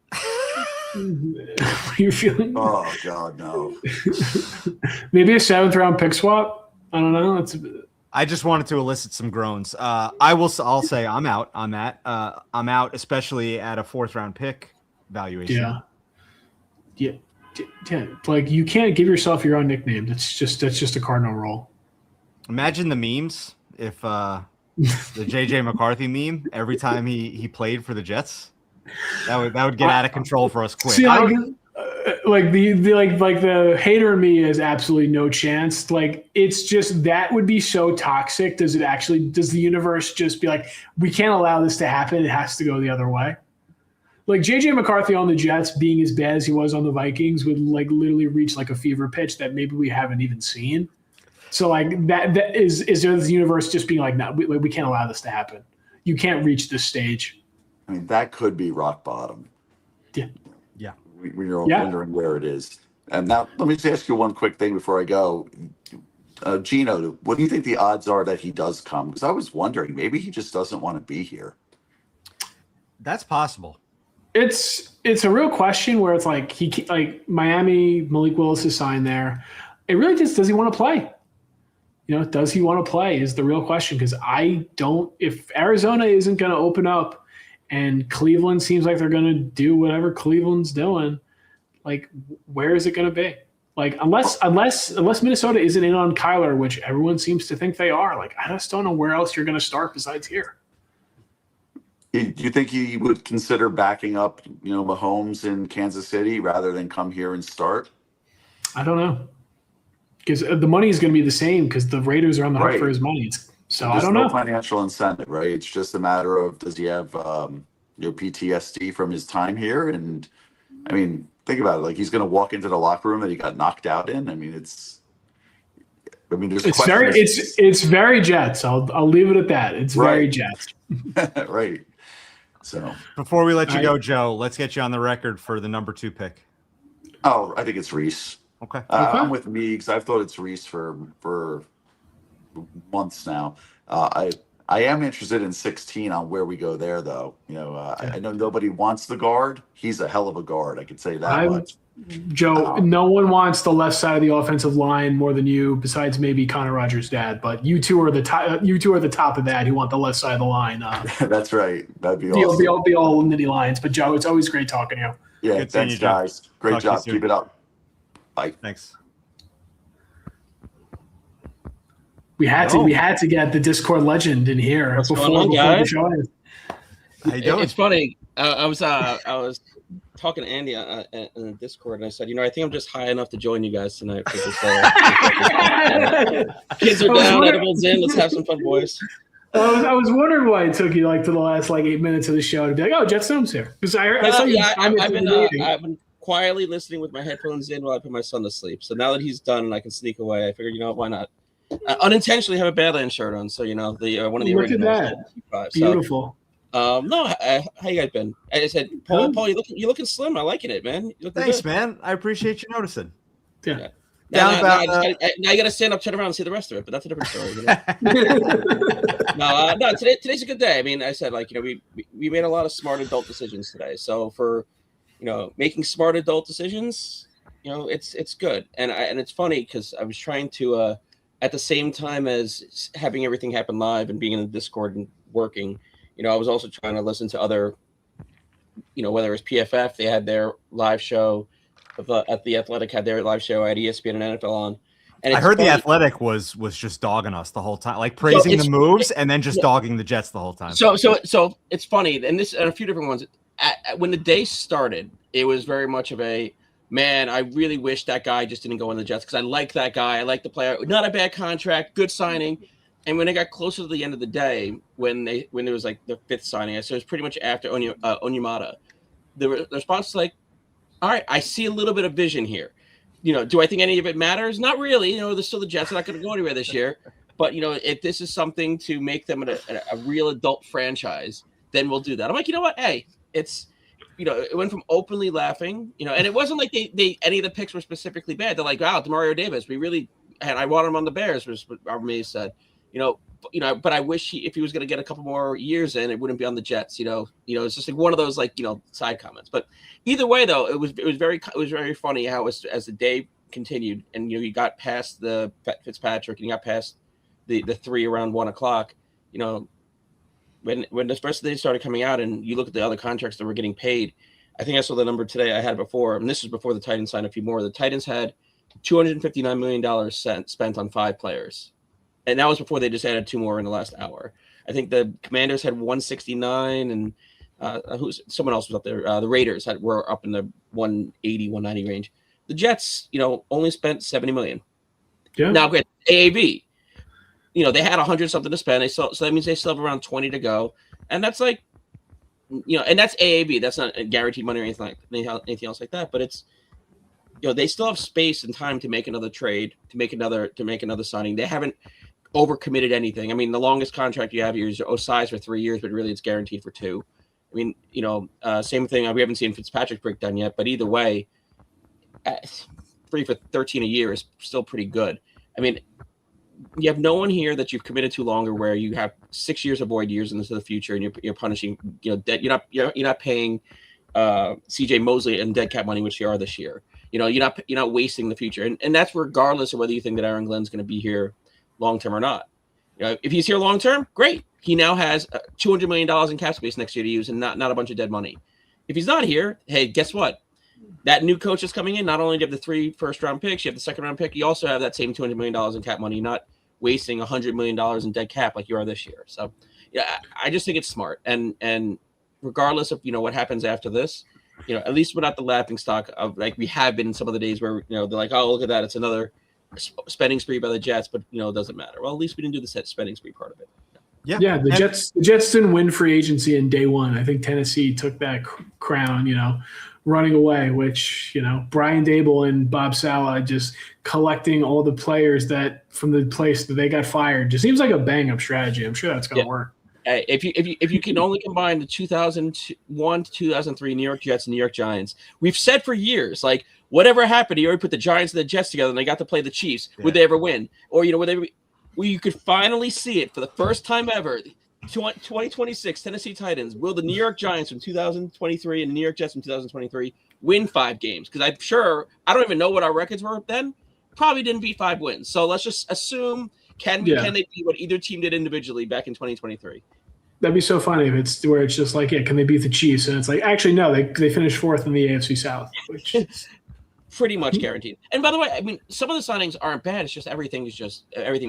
What are you feeling? Oh God, no. Maybe a 7th round pick swap. I don't know. I just wanted to elicit some groans. I'll say I'm out on that. I'm out, especially at a 4th round pick valuation. Yeah. Like you can't give yourself your own nickname. That's just a Cardinal rule. Imagine the memes if the JJ McCarthy meme every time he played for the Jets. That would get out of control for us quick. See, the hater in me has absolutely no chance. Like it's just that would be so toxic. Does the universe just be like, we can't allow this to happen? It has to go the other way. Like JJ McCarthy on the Jets being as bad as he was on the Vikings would like literally reach like a fever pitch that maybe we haven't even seen. So like that is there the universe just being like, no, we can't allow this to happen. You can't reach this stage. I mean, that could be rock bottom. Yeah. We're wondering where it is. And now let me just ask you one quick thing before I go. Geno, what do you think the odds are that he does come? Because I was wondering, maybe he just doesn't want to be here. That's possible. It's a real question where it's like Miami, Malik Willis is signed there. It really just, does he want to play? Does he want to play is the real question, because if Arizona isn't going to open up and Cleveland seems like they're going to do whatever Cleveland's doing, like where is it going to be? Like unless Minnesota isn't in on Kyler, which everyone seems to think they are, like I just don't know where else you're going to start besides here. Do you think he would consider backing up, Mahomes in Kansas City rather than come here and start? I don't know. Because the money is going to be the same because the Raiders are on the hook for his money. I don't know. No financial incentive, right? It's just a matter of, does he have PTSD from his time here? And I mean, think about it. Like he's going to walk into the locker room that he got knocked out in. I mean, there's it's very Jets. I'll leave it at that. It's very Jets. Right. So before we let you go, Joe, let's get you on the record for the number 2 pick. Oh, I think it's Reese. Okay. I'm with Meegs. I've thought it's Reese for months now. I am interested in 16 on where we go there, though. I know nobody wants the guard. He's a hell of a guard. I could say that much. Joe, no one wants the left side of the offensive line more than you, besides maybe Connor Rogers' dad. But you two are the top. You two are the top of that. Who want the left side of the line? That's right. That'd be awesome. Be all nitty lines. But Joe, it's always great talking to you. Yeah, thanks, guys. Great job. Keep it up. Bye. Thanks. We had to get the Discord legend in here before the show. How you doing? It's funny. I was talking to Andy in the Discord, and I said, I think I'm just high enough to join you guys tonight. For this, kids are down, edibles in. Let's have some fun, boys. I was wondering why it took you to the last 8 minutes of the show to be like, "Oh, Jet Snome's here." Because I've been quietly listening with my headphones in while I put my son to sleep. So now that he's done and I can sneak away, I figured, why not? Unintentionally have a Badlands shirt on, so the one of the originals. Look at that! Beautiful. No, how you guys been? I said, Paul, you're looking slim. I liking it, man. Thanks, good. Man. I appreciate you noticing. Yeah. Down about. Now you got to stand up, turn around, and see the rest of it. But that's a different story. You know? No. Today's a good day. I mean, I said we made a lot of smart adult decisions today. So for making smart adult decisions, it's good. And it's funny because I was trying to at the same time as having everything happen live and being in the Discord and working, I was also trying to listen to other, whether it was PFF, they had their live show. At the Athletic had their live show. I had ESPN and NFL on. And I heard the Athletic was just dogging us the whole time, like praising the moves and then just dogging the Jets the whole time. So it's funny, and a few different ones. When the day started, it was very much of a, man, I really wish that guy just didn't go in the Jets because I like that guy. I like the player. Not a bad contract, good signing. And when they got closer to the end of the day, when there was like the fifth signing, so it was pretty much after Onyemata, the response was like, all right, I see a little bit of vision here. Do I think any of it matters? Not really. They're still the Jets. They're not going to go anywhere this year. But, if this is something to make them a real adult franchise, then we'll do that. I'm like, you know what? Hey, it's, it went from openly laughing, and it wasn't like they any of the picks were specifically bad. They're like, wow, DeMario Davis, I want him on the Bears, was what our Mays said. But I wish if he was going to get a couple more years in, it wouldn't be on the Jets. It's just like one of those side comments. But either way, though, it was very funny how as the day continued, and you got past the Fitzpatrick and you got past the 3 around 1 o'clock. When the rest of the day started coming out, and you look at the other contracts that were getting paid. I think I saw the number today. I had it before, and this was before the Titans signed a few more. The Titans had $259 million spent on 5 players. And that was before they just added 2 more in the last hour. I think the Commanders had 169, and someone else was up there. The Raiders were up in the 180, 190 range. The Jets, only spent $70 million. Yeah. Now, great, AAV. They had 100 something to spend. So that means they still have around 20 to go, and that's and that's AAV. That's not guaranteed money or anything else like that. But it's, they still have space and time to make another trade, to make another signing. They haven't overcommitted anything. I mean, the longest contract you have here is Ossai for 3 years, but really it's guaranteed for 2. I mean, same thing. We haven't seen Fitzpatrick breakdown yet, but either way, 3 for 13 a year is still pretty good. I mean, you have no one here that you've committed to longer, where you have 6 years of void years into the future, and you're punishing, debt. You're not paying CJ Mosley and dead cap money, which you are this year. You're not wasting the future, and that's regardless of whether you think that Aaron Glenn's going to be here long term or not. If he's here long term, great. He now has $200 million in cap space next year to use, and not a bunch of dead money. If he's not here, hey, guess what? That new coach is coming in. Not only do you have the 3 first-round picks, you have the second-round pick. You also have that same $200 million in cap money. You're not wasting $100 million in dead cap like you are this year. So, I just think it's smart. And regardless of what happens after this, at least we're not the laughing stock of like we have been in some of the days where they're like, oh, look at that, it's another spending spree by the Jets, but it doesn't matter. Well, at least we didn't do the spending spree part of it. Yeah. The Jets didn't win free agency in day one. I think Tennessee took that crown, running away, which, Brian Dable and Bob Saleh just collecting all the players that from the place that they got fired. Just seems like a bang up strategy. I'm sure that's going to work. If you can only combine the 2001 to 2003 New York Jets and New York Giants, we've said for years, like, whatever happened, you already put the Giants and the Jets together and they got to play the Chiefs. Yeah. Would they ever win? Or, you could finally see it for the first time ever. 2026 Tennessee Titans. Will the New York Giants from 2023 and the New York Jets from 2023 win 5 games? Because I'm sure, I don't even know what our records were then. Probably didn't beat 5 wins. So let's just assume, can they beat what either team did individually back in 2023? That'd be so funny if it's where it's just like, can they beat the Chiefs? And it's like, actually, no, they finished 4th in the AFC South, which is pretty much guaranteed. And by the way, I mean, some of the signings aren't bad. It's just everything they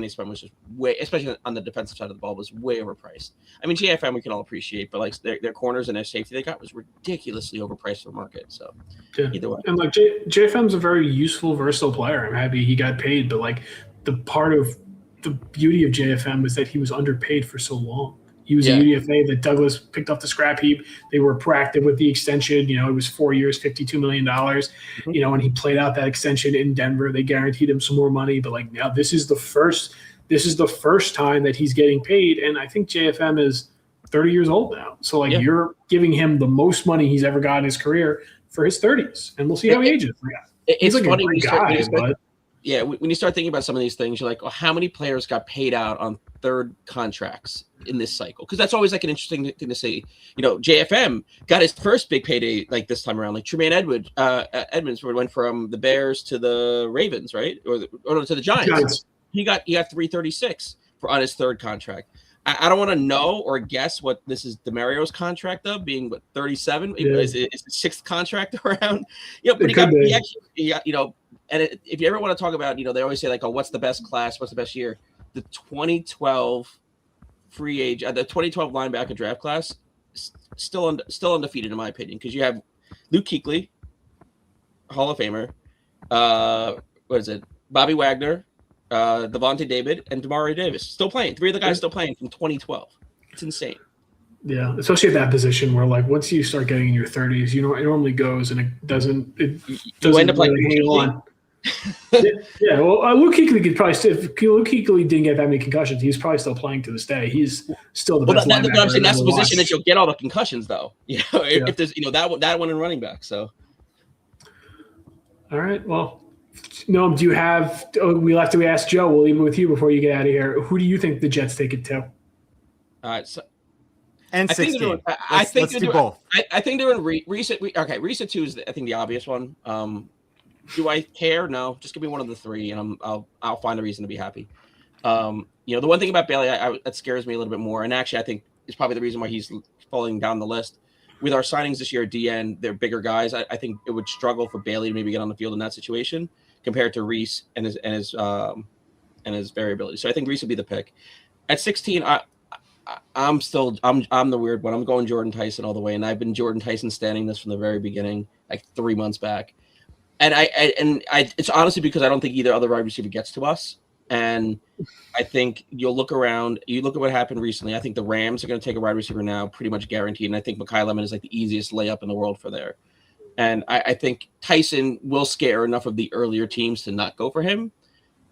spent was just way, especially on the defensive side of the ball, was way overpriced. I mean, JFM we can all appreciate, but like their corners and their safety they got was ridiculously overpriced for market. So either way. And like JFM's a very useful, versatile player. I'm happy he got paid, but like the part of the beauty of JFM was that he was underpaid for so long. He was a UDFA that Douglas picked up the scrap heap. They were proactive with the extension. It was 4 years, $52 million. And he played out that extension in Denver. They guaranteed him some more money. But like now, this is the first time that he's getting paid. And I think JFM is 30 years old now. So like you're giving him the most money he's ever got in his career for his 30s. And we'll see how he ages. It's like funny a great guy, but when you start thinking about some of these things, you're like, well, how many players got paid out on third contracts in this cycle? Because that's always like an interesting thing to see. JFM got his first big payday like this time around. Like Tremaine Edmonds went from the Bears to the Ravens, right? Or to the Giants. He got 336 on his third contract. I don't want to know or guess what this is Demario's contract of being 37. Yeah. Is it sixth contract around? But he got, and if you ever want to talk about, they always say like, oh, what's the best class? What's the best year? The 2012 the 2012 linebacker draft class, still undefeated in my opinion, because you have Luke Kuechly, Hall of Famer, Bobby Wagner, Devontae David, and Demario Davis still playing. Three of the guys still playing from 2012. It's insane. Yeah, especially at that position where, like, once you start getting in your 30s, it normally goes and it doesn't you end up really like hang on. Yeah, well, Luke Kuechly could probably still. If Luke Kuechly didn't get that many concussions, he's probably still playing to this day. He's still the best linebacker. I'm saying that's the position that you'll get all the concussions, though. If there's that one in running back. So, all right, well. No, do you have? We ask Joe. We'll leave it with you before you get out of here. Who do you think the Jets take it to? All right, so and 16. I think let's do both. I think they're in recent. Okay, recent 2 is I think the obvious one. Do I care? No, just give me one of the 3, and I'll find a reason to be happy. The one thing about Bailey that scares me a little bit more, and actually I think is probably the reason why he's falling down the list. With our signings this year at DN, they're bigger guys. I think it would struggle for Bailey to maybe get on the field in that situation compared to Reese and his variability. So I think Reese would be the pick. At 16, I'm the weird one. I'm going Jordan Tyson all the way, and I've been Jordan Tyson standing this from the very beginning, like 3 months back. And I it's honestly because I don't think either other wide receiver gets to us. And I think you'll look around, you look at what happened recently. I think the Rams are going to take a wide receiver now, pretty much guaranteed. And I think Mekhi Lemon is like the easiest layup in the world for there. And I think Tyson will scare enough of the earlier teams to not go for him,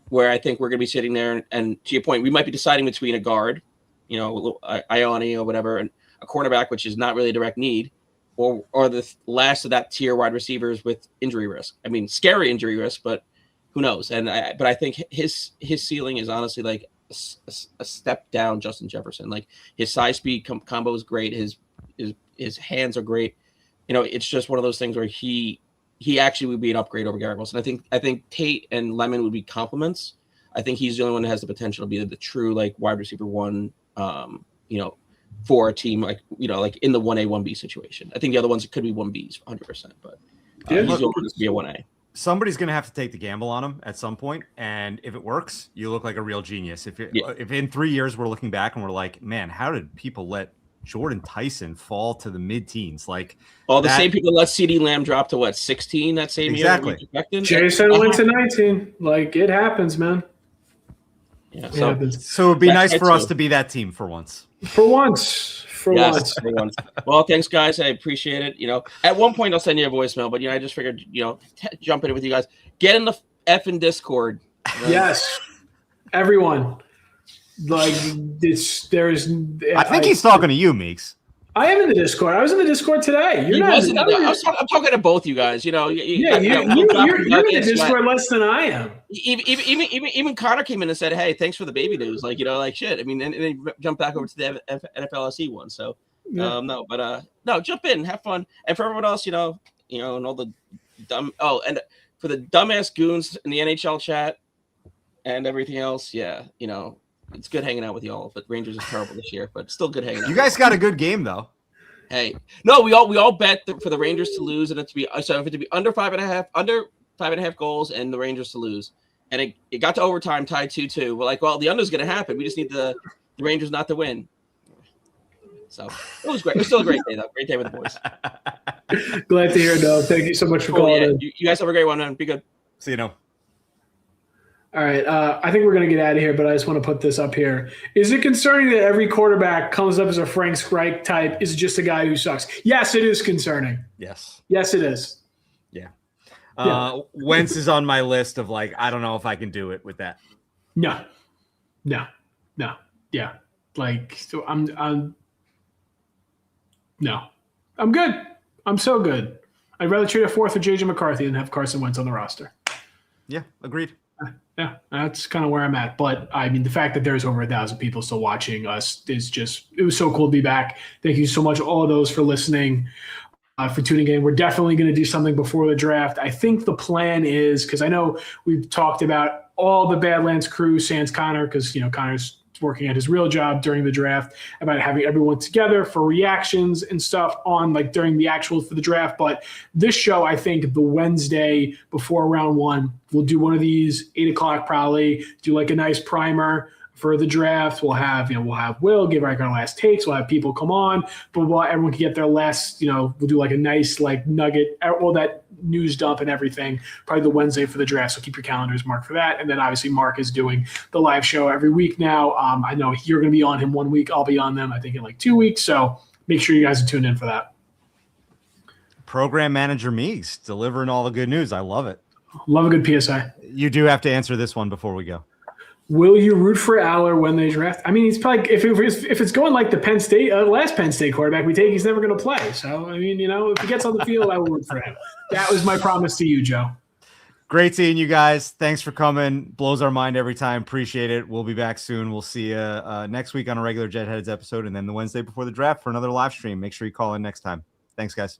where I think we're going to be sitting there. And to your point, we might be deciding between a guard, Ione or whatever, and a cornerback, which is not really a direct need, or the last of that tier wide receivers with injury risk. I mean, scary injury risk, but who knows? But I think his ceiling is honestly like a step down Justin Jefferson. Like his size speed combo is great. His hands are great. It's just one of those things where he actually would be an upgrade over Garrett Wilson. I think Tate and Lemon would be complements. I think he's the only one that has the potential to be the true like wide receiver one, for a team like in the 1A 1B situation. I think the other ones could be 1Bs 100%, but he's going to be a 1A. Somebody's going to have to take the gamble on him at some point, and if it works, you look like a real genius. If in 3 years we're looking back and we're like, man, how did people let Jordan Tyson fall to the mid-teens? Like all the same people let CeeDee Lamb drop to what, 16 that same year? Jason went to 19. Like it happens, man. Yeah, so it'd be nice for us to be that team for once. For once. Well, thanks, guys. I appreciate it. At one point I'll send you a voicemail, but I just figured, jump in with you guys. Get in the effing Discord. Right? Yes, everyone. Like I think he's talking to you, Meegs. I am in the Discord. I was in the Discord today. I'm talking to both you guys. You're in the Discord less than I am. Even Connor came in and said, "Hey, thanks for the baby news." Like shit. I mean, and they jumped back over to the NFLSE one. So no, jump in, have fun, and for everyone else, and all the dumb. Oh, and for the dumbass goons in the NHL chat and everything else, it's good hanging out with y'all, but Rangers is terrible this year, but still good hanging out. You guys got a good game though. Hey, no, we all bet for the Rangers to lose, and it to be under 5.5 goals, and the Rangers to lose, and it got to overtime, tied 2-2. We're like, the under's going to happen. We just need the Rangers not to win. So it was great. It was still a great day though. Great day with the boys. Glad to hear it, though. Thank you so much for calling in. You guys have a great one, man. Be good. See you now. All right, I think we're going to get out of here, but I just want to put this up here. Is it concerning that every quarterback comes up as a Frank Reich type? Is it just a guy who sucks? Yes, it is concerning. Yes. Yes, it is. Yeah. Wentz is on my list of like, I don't know if I can do it with that. No. Yeah. Like, so I'm good. I'm so good. I'd rather trade a fourth for JJ McCarthy than have Carson Wentz on the roster. Yeah, agreed. Yeah, that's kind of where I'm at. But I mean, the fact that there's over 1,000 people still watching us is it was so cool to be back. Thank you so much, all of those, for listening, for tuning in. We're definitely going to do something before the draft. I think the plan is, because I know we've talked about all the Badlands crew, sans Connor, because, Connor's working at his real job during the draft, about having everyone together for reactions and stuff on during the actual for the draft. But this show, I think the Wednesday before round 1, we'll do one of these 8 o'clock, probably do a nice primer for the draft. We'll have Will give our last takes. We'll have people come on, but everyone can get their last, we'll do a nice nugget, all that news dump and everything, probably the Wednesday for the draft. So keep your calendars marked for that. And then obviously Mark is doing the live show every week now. I know you're going to be on him 1 week. I'll be on them, I think, in 2 weeks. So make sure you guys are tuned in for that. Program manager Meegs delivering all the good news. I love it. Love a good PSI. You do have to answer this one before we go. Will you root for Aller when they draft? I mean, he's probably if it's going like the Penn State last Penn State quarterback we take, he's never going to play. So I mean, if he gets on the field, I will root for him. That was my promise to you, Joe. Great seeing you guys. Thanks for coming. Blows our mind every time. Appreciate it. We'll be back soon. We'll see you next week on a regular JetHeads episode, and then the Wednesday before the draft for another live stream. Make sure you call in next time. Thanks, guys.